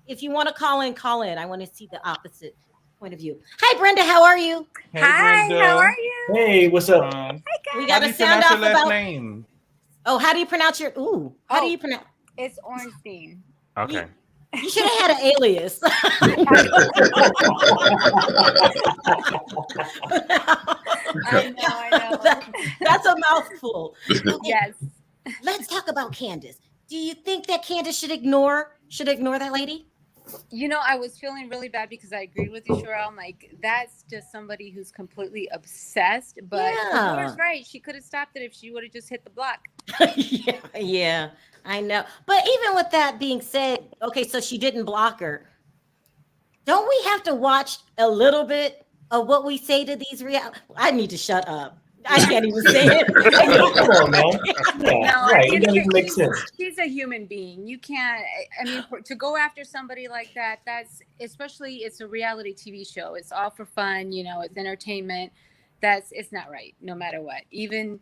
If you want to call in, call in. I want to see the opposite point of view. Hi, Brenda. How are you? Hey, Hi, Brenda. how are you? Hey, what's up? We How got do a you sound pronounce off your last about. name? Oh, how do you pronounce your? Ooh, how do you pronounce? It's Ornstein. Okay. You should have had an alias. I know. That's a mouthful. Okay, Yes. let's talk about Candiace. Do you think that Candiace should ignore that lady? I was feeling really bad because I agreed with you, Sharrell. I'm like, that's just somebody who's completely obsessed. But Laura's right. She could have stopped it if she would have just hit the block. Yeah, I know. But even with that being said, okay, so she didn't block her. Don't we have to watch a little bit of what we say to these I need to shut up. I can't even say it. Come on, man. Yeah, No, right. It doesn't even make sense. She's a human being. You can't, to go after somebody like that, especially it's a reality TV show. It's all for fun, it's entertainment. It's not right, no matter what. Even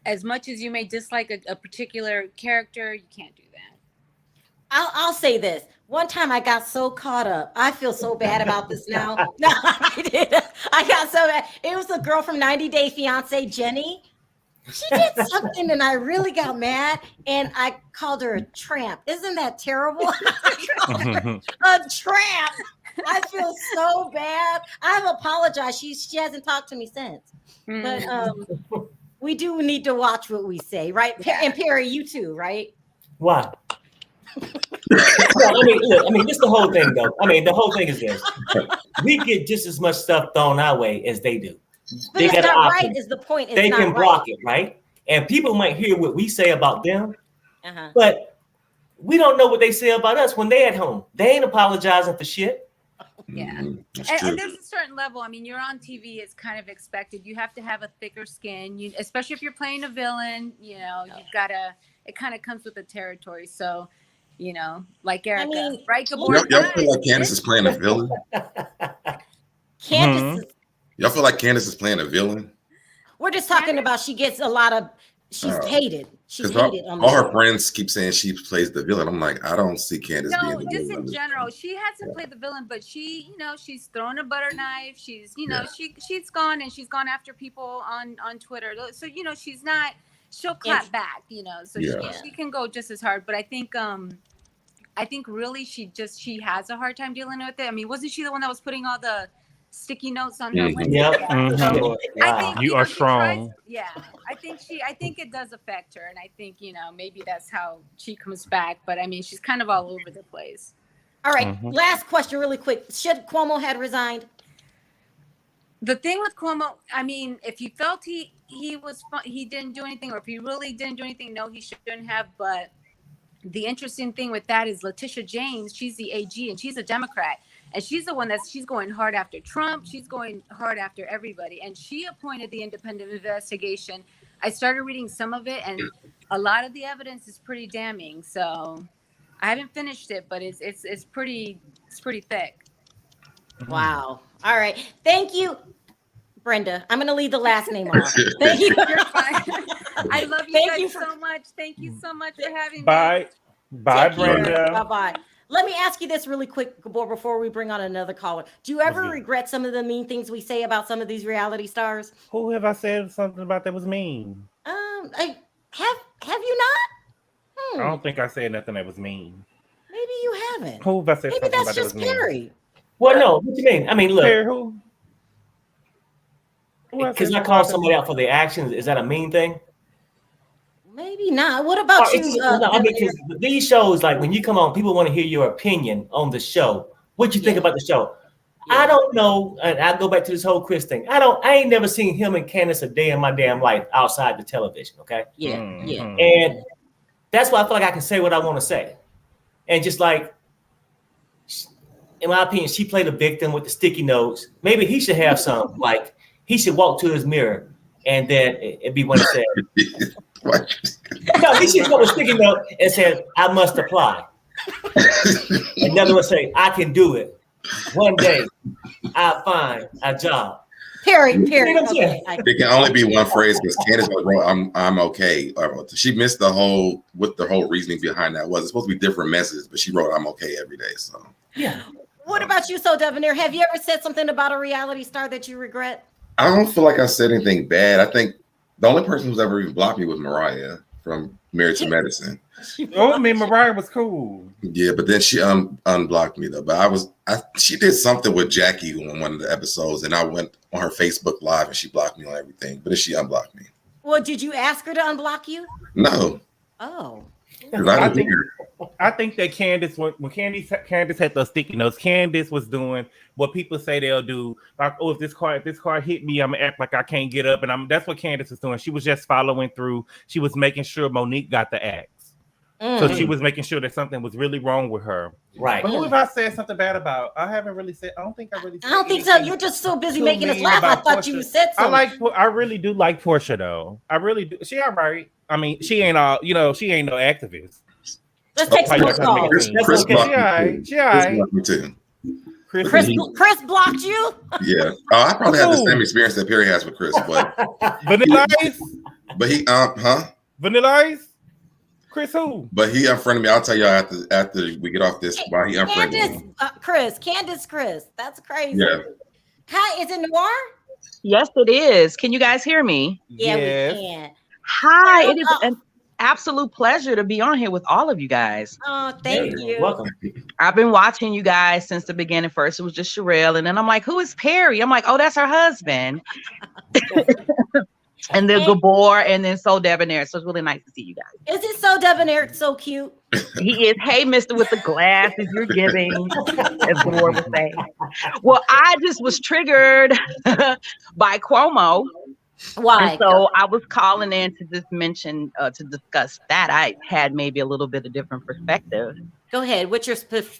as much as you may dislike a particular character, you can't do that. I'll say this. One time I got so caught up. I feel so bad about this now. No, I did. I got so bad. It was a girl from 90 Day Fiance, Jenny. She did something and I really got mad, and I called her a tramp. Isn't that terrible? A tramp. I feel so bad. I've apologized. She hasn't talked to me since. But we do need to watch what we say, right? Yeah. And Perry, you too, right? Why? Look, this is the whole thing, though. The whole thing is this: we get just as much stuff thrown our way as they do. But it's not right. Is the point? They can block it, right? And people might hear what we say about them, but we don't know what they say about us when they're at home. They ain't apologizing for shit. Yeah, and there's a certain level. You're on TV; it's kind of expected. You have to have a thicker skin. Especially if you're playing a villain. You've gotta. It kind of comes with the territory. So. Like Erika, right? Y'all feel like Candiace is playing a villain? Candiace, y'all feel like Candiace is playing a villain? We're just talking about she's hated. She's hated. All her friends keep saying she plays the villain. I'm like, I don't see Candiace being the villain. Just in general, she hasn't played the villain, but she, she's thrown a butter knife. She's, she's gone after people on Twitter. So she's not. She'll clap back, so she can go just as hard. But I think really she has a hard time dealing with it. Wasn't she the one that was putting all the sticky notes on her window. Yeah, Mhm. I think You are she tries- strong. I think it does affect her, and I think maybe that's how she comes back. But I mean, she's kind of all over the place. All right, last question, really quick. Should Cuomo had resigned? The thing with Cuomo, I mean, if you felt he didn't do anything, or if he really didn't do anything, no, he shouldn't have. But the interesting thing with that is Letitia James. She's the AG, and she's a Democrat, and she's the one she's going hard after Trump. She's going hard after everybody, and she appointed the independent investigation. I started reading some of it, and a lot of the evidence is pretty damning. So I haven't finished it, but it's pretty thick. Wow. All right. Thank you, Brenda. I'm going to leave the last name off. Thank you. You're fine. I love you guys so much. Thank you so much for having me. Bye, Brenda. Bye-bye. Let me ask you this really quick before we bring on another caller. Do you ever regret some of the mean things we say about some of these reality stars? Who have I said something about that was mean? Have you not? I don't think I said nothing that was mean. Maybe you haven't. Who have I said Maybe something that's about just that was Perry. mean? Well, no. What you mean? I mean, look. Perry, who? Because I call somebody out for their actions, is that a mean thing? Maybe not. What about you? I mean, because these shows, like when you come on, people want to hear your opinion on the show. What you think about the show? Yeah. I don't know. And I go back to this whole Chris thing. I ain't never seen him and Candiace a day in my damn life outside the television. Okay. Yeah. And that's why I feel like I can say what I want to say. And just like, in my opinion, she played a victim with the sticky notes. Maybe he should have some. Like he should walk to his mirror and then it'd be one said. No, he should come with a sticky note and said, "I must apply." Another one say, "I can do it. One day, I'll find a job." Perry. Okay. It can only be one phrase because Candiace wrote, I'm okay. She missed what the whole reasoning behind that was. It's supposed to be different messages, but she wrote, I'm okay every day. So yeah. What about you, So Debonair? Have you ever said something about a reality star that you regret? I don't feel like I said anything bad. I think the only person who's ever even blocked me was Mariah from Married to Medicine. I mean, Mariah was cool. Yeah, but then she unblocked me though. But she did something with Jackie on one of the episodes, and I went on her Facebook Live and she blocked me on everything. But then she unblocked me. Well, did you ask her to unblock you? No. Oh. I think that Candiace, when Candiace had those sticky notes, Candiace was doing what people say they'll do. Like, oh, if this car hit me, I'm gonna act like I can't get up, and that's what Candiace was doing. She was just following through. She was making sure Monique got the axe. So she was making sure that something was really wrong with her. Right. But who have I said something bad about? I haven't really said. I don't think I really. I don't think so. You're just so busy making us laugh. I thought you said something. I really do like Portia though. I really do. She all right. I mean, she ain't all. She ain't no activist. Let's take some calls. Chris blocked me too. Chris blocked you? Yeah. I probably had the same experience that Perry has with Chris, but Vanilla Ice. But he Vanilla Ice. Chris who? But he unfriended me. I'll tell y'all after we get off this why he unfriended me. Candiace. That's crazy. Yeah. Hi, is it Noir? Yes, it is. Can you guys hear me? Yeah, we can. Hi, it is an absolute pleasure to be on here with all of you guys. Oh, thank you. Welcome. I've been watching you guys since the beginning. First, it was just Sharrell, and then I'm like, who is Perry? I'm like, oh, that's her husband. And then Gabor, and then So Debonair. So it's really nice to see you guys. Is it So Debonair? So cute. He is. Hey, Mister with the glasses you're giving, as Gabor would say. Well, I just was triggered by Cuomo. Why? And so I was calling in to just mention, to discuss that. I had maybe a little bit of different perspective. Go ahead. What's your perspective?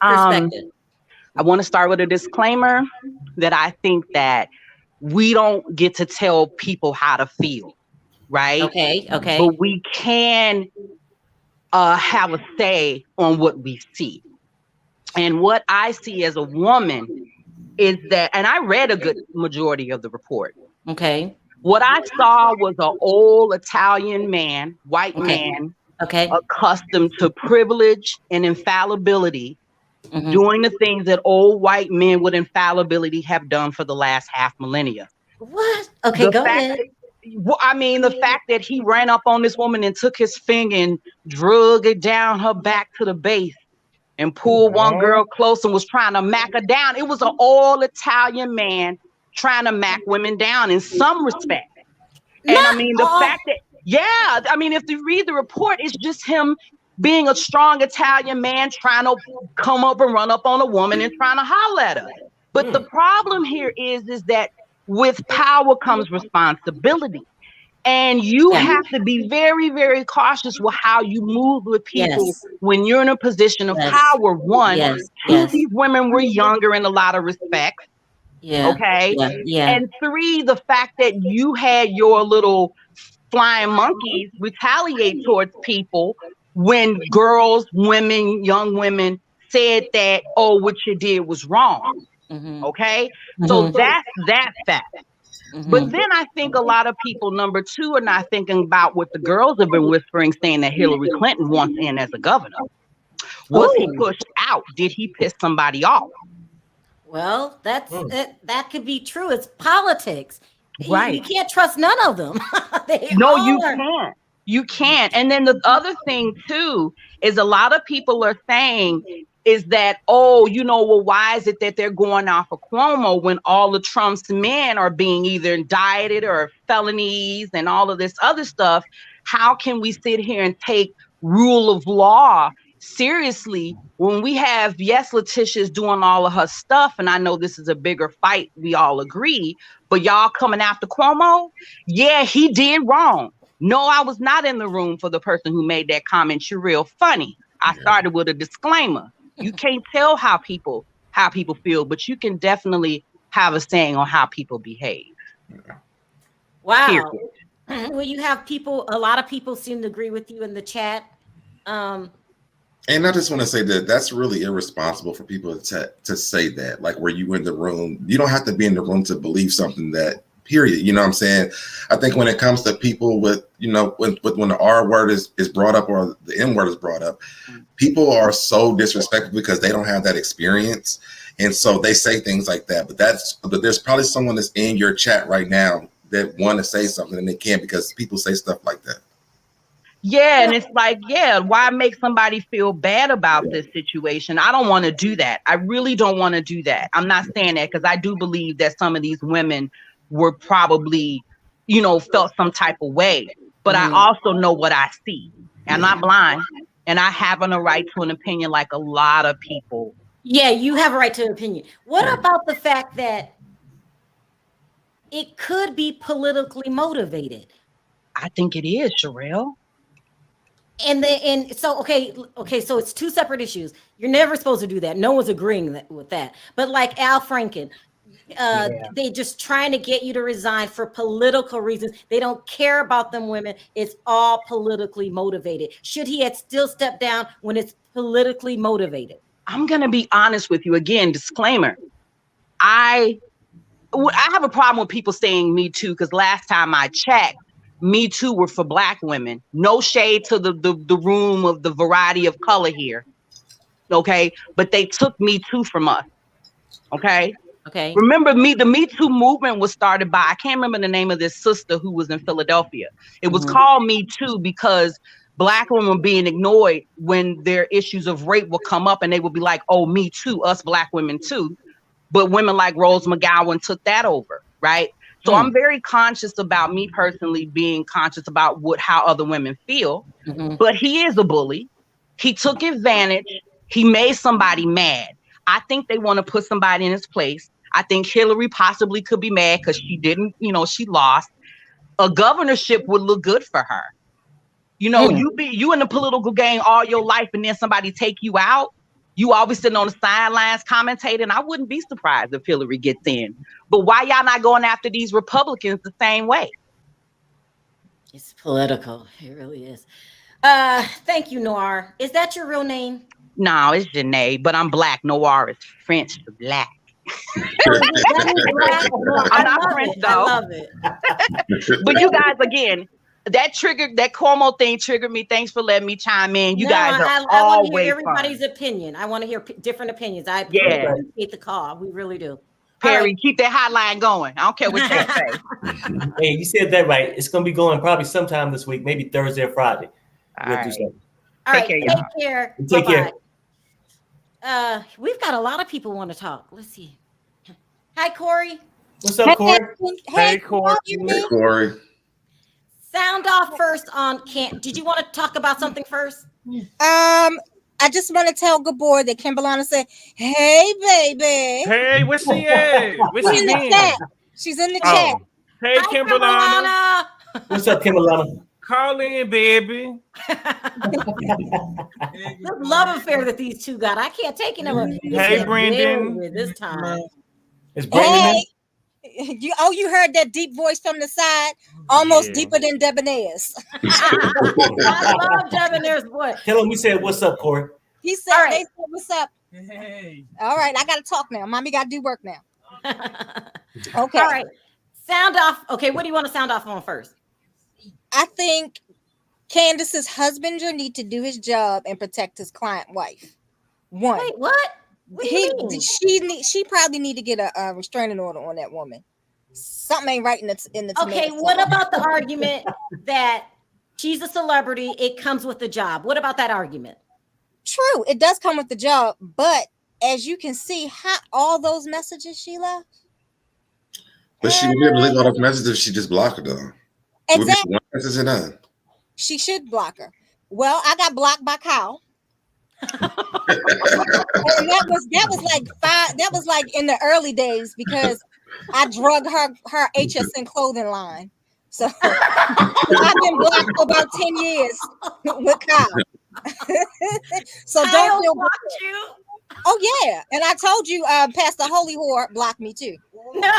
I want to start with a disclaimer that I think that we don't get to tell people how to feel, right? Okay. But we can have a say on what we see. And what I see as a woman is that, and I read a good majority of the report. Okay. What I saw was an old Italian man, white man, accustomed to privilege and infallibility, doing the things that old white men with infallibility have done for the last half millennia. What? Okay, go ahead. I mean, the fact that he ran up on this woman and took his finger and drug it down her back to the base and pulled one girl close and was trying to mack her down. It was an all Italian man trying to mack women down in some respect. And I mean, the fact that, I mean, if you read the report, it's just him being a strong Italian man trying to come up and run up on a woman and trying to holler at her. But the problem here is that with power comes responsibility. And you have to be very, very cautious with how you move with people when you're in a position of power. One, two, these women were younger in a lot of respects. Okay. And three, the fact that you had your little flying monkeys retaliate towards people when girls, women, young women said that, oh, what you did was wrong. Okay. So that's that fact. But then I think a lot of people, number two, are not thinking about what the girls have been whispering, saying that Hillary Clinton wants in as a governor. Was he pushed out? Did he piss somebody off? Well, that could be true. It's politics. Right. You can't trust none of them. You can't. You can't. And then the other thing, too, is a lot of people are saying is that, oh, you know, well, why is it that they're going off of Cuomo when all of Trump's men are being either indicted or felonies and all of this other stuff? How can we sit here and take rule of law seriously when we have, yes, Letitia's doing all of her stuff, and I know this is a bigger fight, we all agree, but y'all coming after Cuomo? Yeah, he did wrong. No, I was not in the room for the person who made that comment. You're real funny. I started with a disclaimer. You can't tell how people feel, but you can definitely have a saying on how people behave. Wow. Period. Well, you have a lot of people seem to agree with you in the chat. And I just want to say that that's really irresponsible for people to say that, like, were you in the room? You don't have to be in the room to believe something that, period. You know what I'm saying? I think when it comes to people with, you know, when the R word is brought up or the N word is brought up, people are so disrespectful because they don't have that experience. And so they say things like that. But there's probably someone that's in your chat right now that want to say something and they can't because people say stuff like that. Yeah, and it's like, why make somebody feel bad about this situation? I don't want to do that. I really don't want to do that. I'm not saying that because I do believe that some of these women were probably, you know, felt some type of way. But I also know what I see. I'm not blind. And I have a right to an opinion like a lot of people. Yeah, you have a right to an opinion. What about the fact that it could be politically motivated? I think it is, Sharrell. So it's two separate issues. You're never supposed to do that. No one's agreeing with that. But like Al Franken, they just trying to get you to resign for political reasons. They don't care about them women. It's all politically motivated. Should he have still stepped down when it's politically motivated? I'm going to be honest with you. Again, disclaimer. I have a problem with people saying Me Too because last time I checked, Me Too were for Black women. No shade to the room of the variety of color here. Okay. But they took Me Too from us. Okay. Okay. Remember the Me Too movement was started by, I can't remember the name of this sister who was in Philadelphia. It was called Me Too because Black women were being ignored when their issues of rape would come up and they would be like, oh, me too, us Black women too. But women like Rose McGowan took that over, right? So I'm very conscious about me personally being conscious about how other women feel. But he is a bully. He took advantage. He made somebody mad. I think they want to put somebody in his place. I think Hillary possibly could be mad because she didn't, she lost. A governorship would look good for her. You in the political game all your life and then somebody take you out. You always sitting on the sidelines commentating. I wouldn't be surprised if Hillary gets in. But why y'all not going after these Republicans the same way? It's political. It really is. Thank you, Noir. Is that your real name? No, it's Janae, but I'm Black. Noir is French for Black. I'm not French, though. I love it. But you guys, again, that Cuomo thing triggered me. Thanks for letting me chime in. You guys are I want always to hear everybody's opinion. I want to hear different opinions. I appreciate the call. We really do. Perry, keep that hotline going. I don't care what you say. Hey, you said that right. It's going to be going probably sometime this week, maybe Thursday or Friday. All right. All right. Take care. Take care. We've got a lot of people want to talk. Let's see. Hi, Corey. What's up, Corey? Hey, Corey. Hey, Corey. Sound off first on Did you want to talk about something first? I just want to tell Gabor that Kimberlana said, "Hey, baby." Hey, where's she at? Where's she been? She's in the chat. Hey, Kimberlana. What's up, Kimberlana? Call in, baby. The love affair that these two got. I can't take it no more. Hey, Brandon. This time. Is Brandon You heard that deep voice from the side, almost deeper than Debonair's. I love Debonair's voice. Tell him we said, "What's up, Corey?" He said, "They said, what's up?" Hey. All right, I got to talk now. Mommy got to do work now. Okay. All right. Sound off. Okay, what do you want to sound off on first? I think Candiace's husband need to do his job and protect his client wife. One. Wait, what? She probably need to get a restraining order on that woman. Something ain't right in the Okay, what about the argument that she's a celebrity? It comes with the job. What about that argument? True, it does come with the job, but as you can see, all those messages she left. But she would be able to leave all those messages if she just blocked her, though. Exactly. One message and done. She should block her. Well, I got blocked by Kyle. And that was like in the early days because I drug her HSN clothing line. So I've been blocked for about 10 years with Kyle. So don't feel blocked you. Oh yeah, and I told you Pastor Holy Whore blocked me too. No.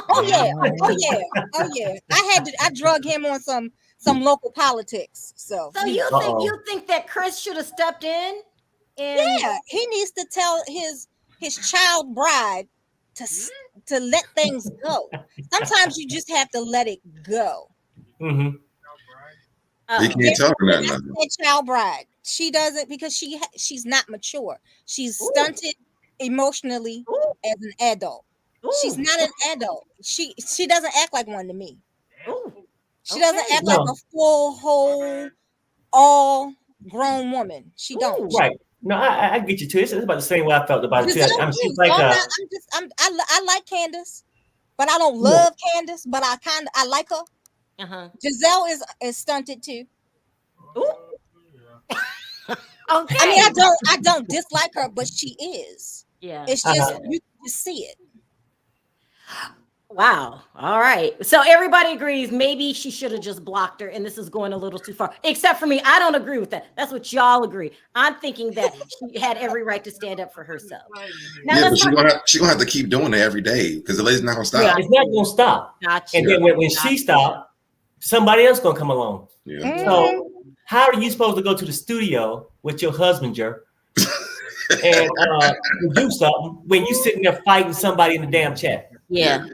Oh yeah. I drug him on some local politics. So you think that Chris should have stepped in? Yeah, he needs to tell his child bride to let things go. Sometimes you just have to let it go. Mm-hmm. You can't tell her that. That child bride, she doesn't because she's not mature. She's stunted emotionally as an adult. She's not an adult. She doesn't act like one to me. She doesn't act like a full, whole, all grown woman. She don't. Right. No, I get you too. It's about the same way I felt about it too. She's like I like Candiace, but I don't love Candiace, but I like her. Giselle is stunted too. Okay. I mean, I don't dislike her, but she is. Yeah. It's just you can see it. Wow. All right. So everybody agrees maybe she should have just blocked her, and this is going a little too far. Except for me, I don't agree with that. That's what y'all agree. I'm thinking that she had every right to stand up for herself. Now, but she's gonna have to keep doing it every day because the lady's not gonna stop. Yeah, it's not gonna stop. Gotcha. And then when she stops, somebody else gonna come along. Yeah. So how are you supposed to go to the studio with your husband, and do something when you sitting there fighting somebody in the damn chat? Yeah.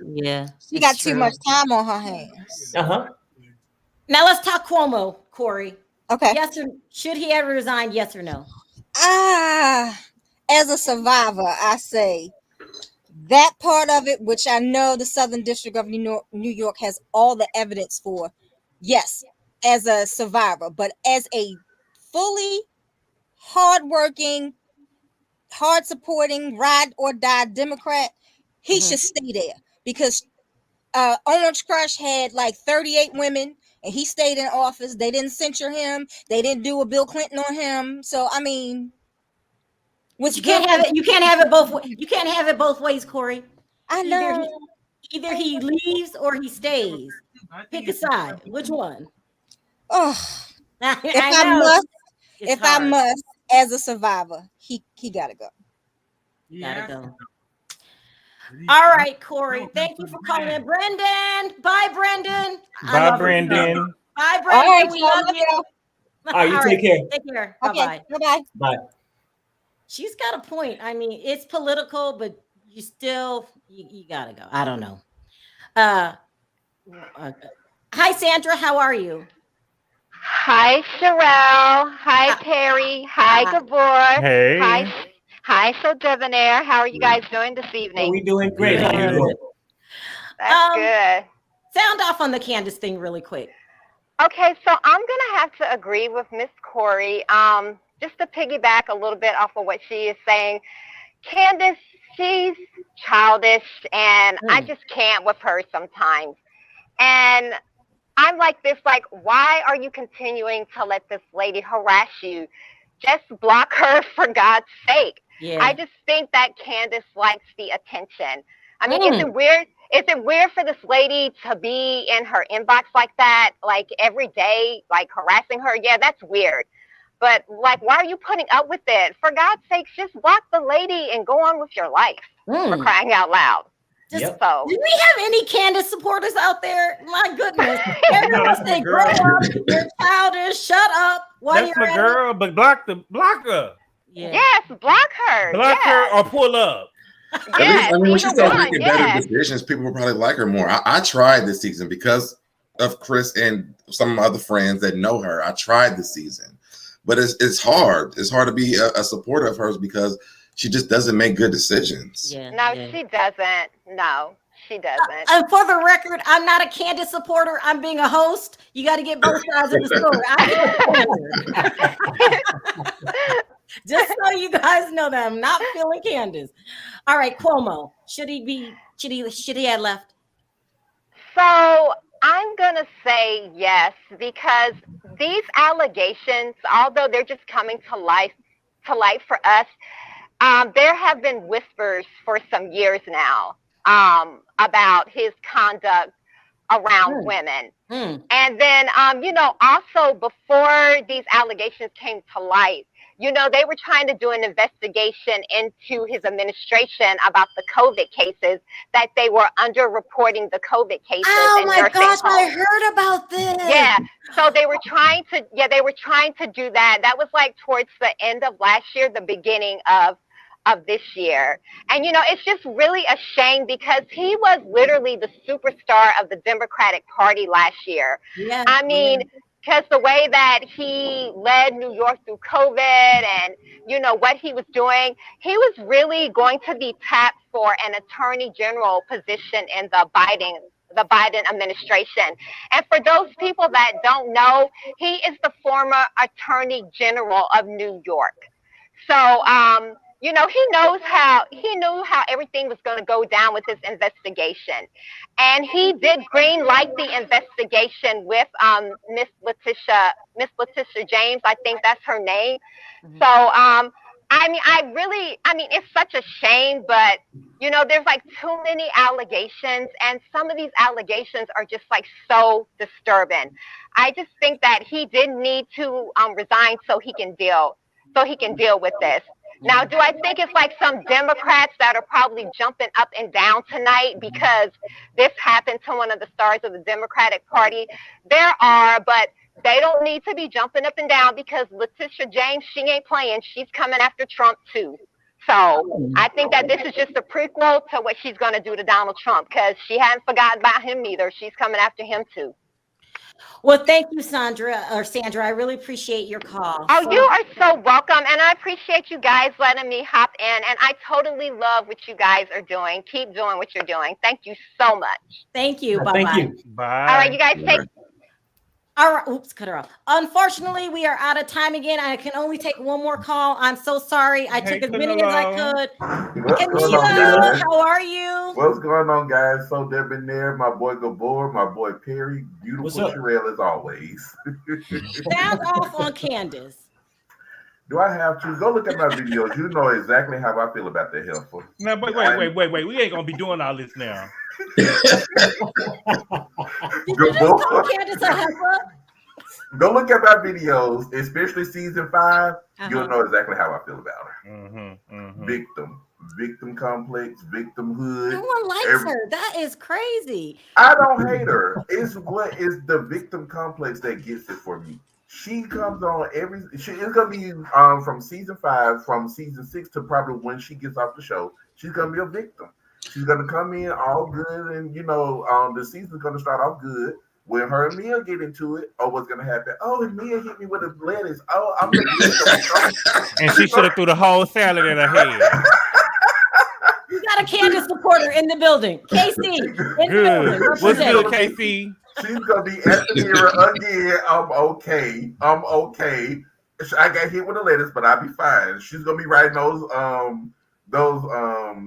She got too much time on her hands. Now let's talk Cuomo, Corey. Okay. Yes or should he ever resign? Yes or no? As a survivor, I say that part of it, which I know the Southern District of New York has all the evidence for. Yes, as a survivor, but as a fully hardworking, hard supporting, ride or die Democrat, he should stay there because Orange Crush had like 38 women and he stayed in office. They didn't censure him. They didn't do a Bill Clinton on him. So I mean, you can't have it. You can't have it both ways. You can't have it both ways, Corey. I know. Either he leaves or he stays. Pick a side. Which one? Oh, if I must, as a survivor, he gotta go. Gotta go. All right, Corey. Thank you for calling in, Brendan. Bye, Brendan. Bye, Brendan. Bye, Brendan. All right, we love you. All right, you take care. Take care. Okay, bye-bye. Bye. She's got a point. I mean, it's political, but you still you gotta go. I don't know. Hi, Sandra. How are you? Hi, Sharrell. Hi, Perry. Hi, Gabor. Hey. Hi, so Debonair. How are you guys doing this evening? We're doing great. How you doing? That's good. Sound off on the Candiace thing really quick. Okay, so I'm gonna have to agree with Miss Corey. just to piggyback a little bit off of what she is saying, Candiace, she's childish, and I just can't with her sometimes. And I'm like this, like, why are you continuing to let this lady harass you? Just block her for God's sake. Yeah. I just think that Candiace likes the attention. I mean, is it weird? Is it weird for this lady to be in her inbox like that, like every day, like harassing her? Yeah, that's weird. But like, why are you putting up with it? For God's sake, just block the lady and go on with your life. For crying out loud. Just so. Do we have any Candiace supporters out there? My goodness. Everyone say, grow up, you're childish, shut up. That's my girl, but block her. Yeah. Yes, block her. Block her or pull up. Yes, I mean, when she starts making better decisions, people will probably like her more. I tried this season because of Chris and some of my other friends that know her. I tried this season, but it's hard. It's hard to be a supporter of hers because she just doesn't make good decisions. She doesn't. No, she doesn't. And for the record, I'm not a Candiace supporter. I'm being a host. You got to get both sides of the story. Just so you guys know that I'm not feeling Candiace. All right, Cuomo, should he have left? So I'm gonna say yes, because these allegations, although they're just coming to light for us, there have been whispers for some years now about his conduct around women. And then, also before these allegations came to light, they were trying to do an investigation into his administration about the COVID cases, that they were underreporting the COVID cases. Oh my gosh, I heard about this. Yeah. So they were trying to do that. That was like towards the end of last year, the beginning of this year. And, it's just really a shame because he was literally the superstar of the Democratic Party last year. Yeah. I mean, because the way that he led New York through COVID and, what he was doing, he was really going to be tapped for an attorney general position in the Biden administration. And for those people that don't know, he is the former attorney general of New York. So, he knew how everything was going to go down with this investigation. And he did green light the investigation with Miss Letitia James, I think that's her name. So, it's such a shame, but, there's like too many allegations, and some of these allegations are just like so disturbing. I just think that he did need to resign so he can deal with this. Now, do I think it's like some Democrats that are probably jumping up and down tonight because this happened to one of the stars of the Democratic Party? There are, but they don't need to be jumping up and down because Letitia James, she ain't playing. She's coming after Trump too. So I think that this is just a prequel to what she's going to do to Donald Trump, because she hadn't forgotten about him either. She's coming after him too. Well, thank you, Sandra. I really appreciate your call. Oh, you are so welcome. And I appreciate you guys letting me hop in. And I totally love what you guys are doing. Keep doing what you're doing. Thank you so much. Thank you. Bye-bye. Thank you. Bye. All right, you guys take. All right. Oops, cut her off. Unfortunately, we are out of time again. I can only take one more call. I'm so sorry. I took as many as I could. Camila, how are you? What's going on, guys? So debonair, my boy Gabor, my boy Perry, beautiful Sharrell as always. Sound off on Candiace. Do I have to? Go look at my videos. You know exactly how I feel about that heifer. Now, wait. We ain't gonna be doing all this now. Did you just call Candiace a heifer? Go look at my videos, especially season 5. You'll know exactly how I feel about her. Victim complex, victimhood. No one likes her. That is crazy. I don't hate her. It's the victim complex that gets it for me. She comes on it's gonna be from season 5, from season 6 to probably when she gets off the show. She's gonna be a victim. She's gonna come in all good, and the season's gonna start off good. When her and Mia get into it, what's gonna happen? Oh, and Mia hit me with a lettuce. Oh, I'm gonna and she should have threw the whole salad in her head. You got a Candiace supporter in the building. Casey, in the building. What's good, Casey? She's gonna be at the mirror again. I'm okay. I got hit with the letters, but I'll be fine. She's gonna be writing those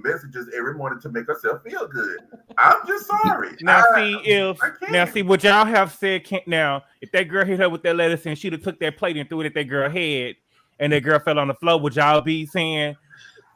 messages every morning to make herself feel good. I'm just sorry. Now see what y'all have said. Now, if that girl hit her with that lettuce and she'd have took that plate and threw it at that girl's head, and that girl fell on the floor, would y'all be saying,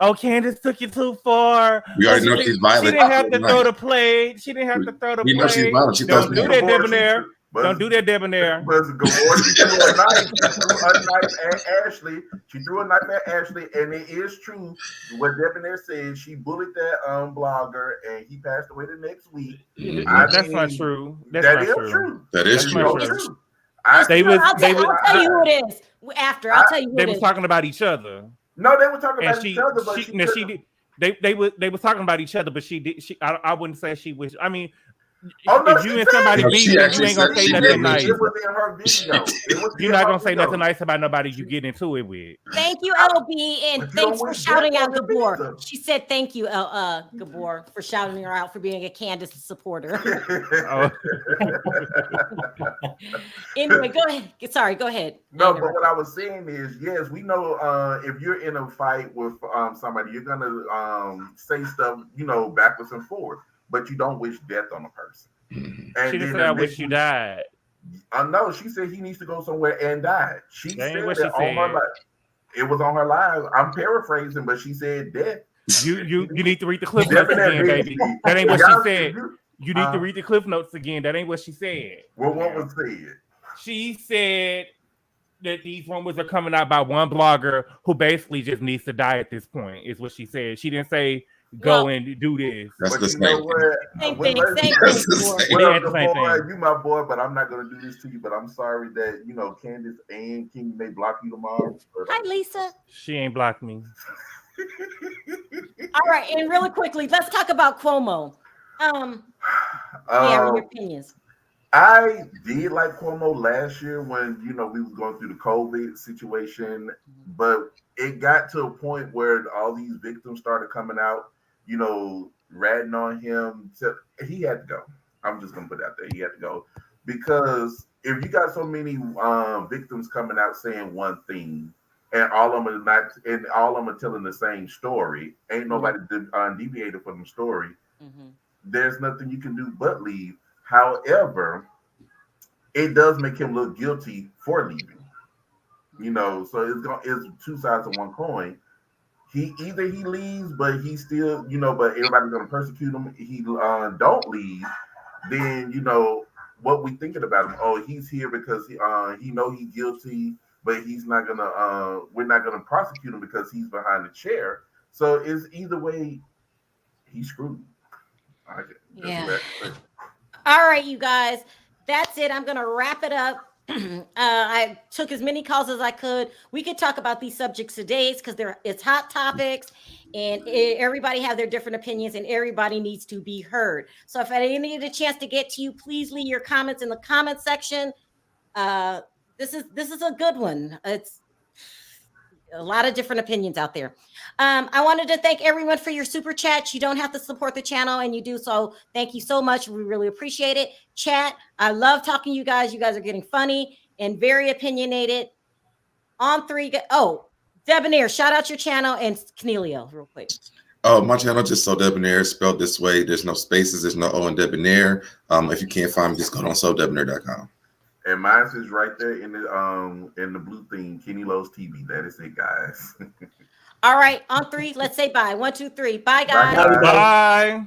"Oh, Candiace took you too far"? We already know she's violent. She didn't have to throw the plate. She didn't have to throw the plate. We know she's violent. She Don't do that, debonair. Don't do that, debonair. She threw a knife at Ashley. She threw a knife at Ashley, and it is true what debonair said. She bullied that blogger, and he passed away the next week. That's not true. That is true. That is true. I'll tell you who it is. After I'll tell you who they it was is. talking about each other. No, they were talking about each other, but they were talking about each other, but I wouldn't say she was. I mean, Oh, no, if you and somebody beat you, you ain't gonna say nothing nice. It was in her video. You're not gonna say nothing nice about nobody you get into it with. Thank you, LB, and thanks for shouting out Gabor. She said thank you, Gabor, for shouting her out for being a Candiace supporter. Anyway, go ahead. Sorry, go ahead. No, but what I was saying is, yes, we know if you're in a fight with somebody, you're gonna say stuff, backwards and forwards. But you don't wish death on a person. And she didn't say I wish you died. No, she said he needs to go somewhere and die. She said it on her live. It was on her live. I'm paraphrasing, but she said death. You need to read the cliff notes again, baby. That ain't what she said. You need to read the cliff notes again. That ain't what she said. Well, what was said? She said that these rumors are coming out by one blogger who basically just needs to die at this point, is what she said. She didn't say go and do this. That's the same thing. You my boy, but I'm not gonna do this to you. But I'm sorry that Candiace and King may block you tomorrow. Hi, Lisa. She ain't blocked me. All right, and really quickly, let's talk about Cuomo. Your opinions. I did like Cuomo last year when we was going through the COVID situation, but it got to a point where all these victims started coming out, ratting on him. He had to go. I'm just gonna put it out there. He had to go because if you got so many victims coming out saying one thing, and all of them are telling the same story, ain't nobody deviated from the story. There's nothing you can do but leave. However, it does make him look guilty for leaving. So it's two sides of one coin. He leaves, but he still, but everybody's gonna persecute him. He don't leave, then what we thinking about him? Oh, he's here because he know he's guilty, but he's not gonna. We're not gonna prosecute him because he's behind the chair. So it's either way, he's screwed. Yeah. All right, you guys. That's it. I'm gonna wrap it up. I took as many calls as I could. We could talk about these subjects today because it's hot topics, and everybody have their different opinions, and everybody needs to be heard. So if I didn't get a chance to get to you, please leave your comments in the comment section. This is a good one. It's a lot of different opinions out there. I wanted to thank everyone for your super chats. You don't have to support the channel, and you do so. Thank you so much. We really appreciate it. Chat, I love talking to you guys. You guys are getting funny and very opinionated. On three. Oh, Debonair, shout out your channel, and Canelio, real quick. Oh, my channel just So Debonair, spelled this way. There's no spaces. There's no O in Debonair. If you can't find me, just go on SoDebonair.com. And mine is right there in the blue thing, Kenny Lowe's TV. That is it, guys. All right, on three, let's say bye. 1, 2, 3. Bye, guys. Bye.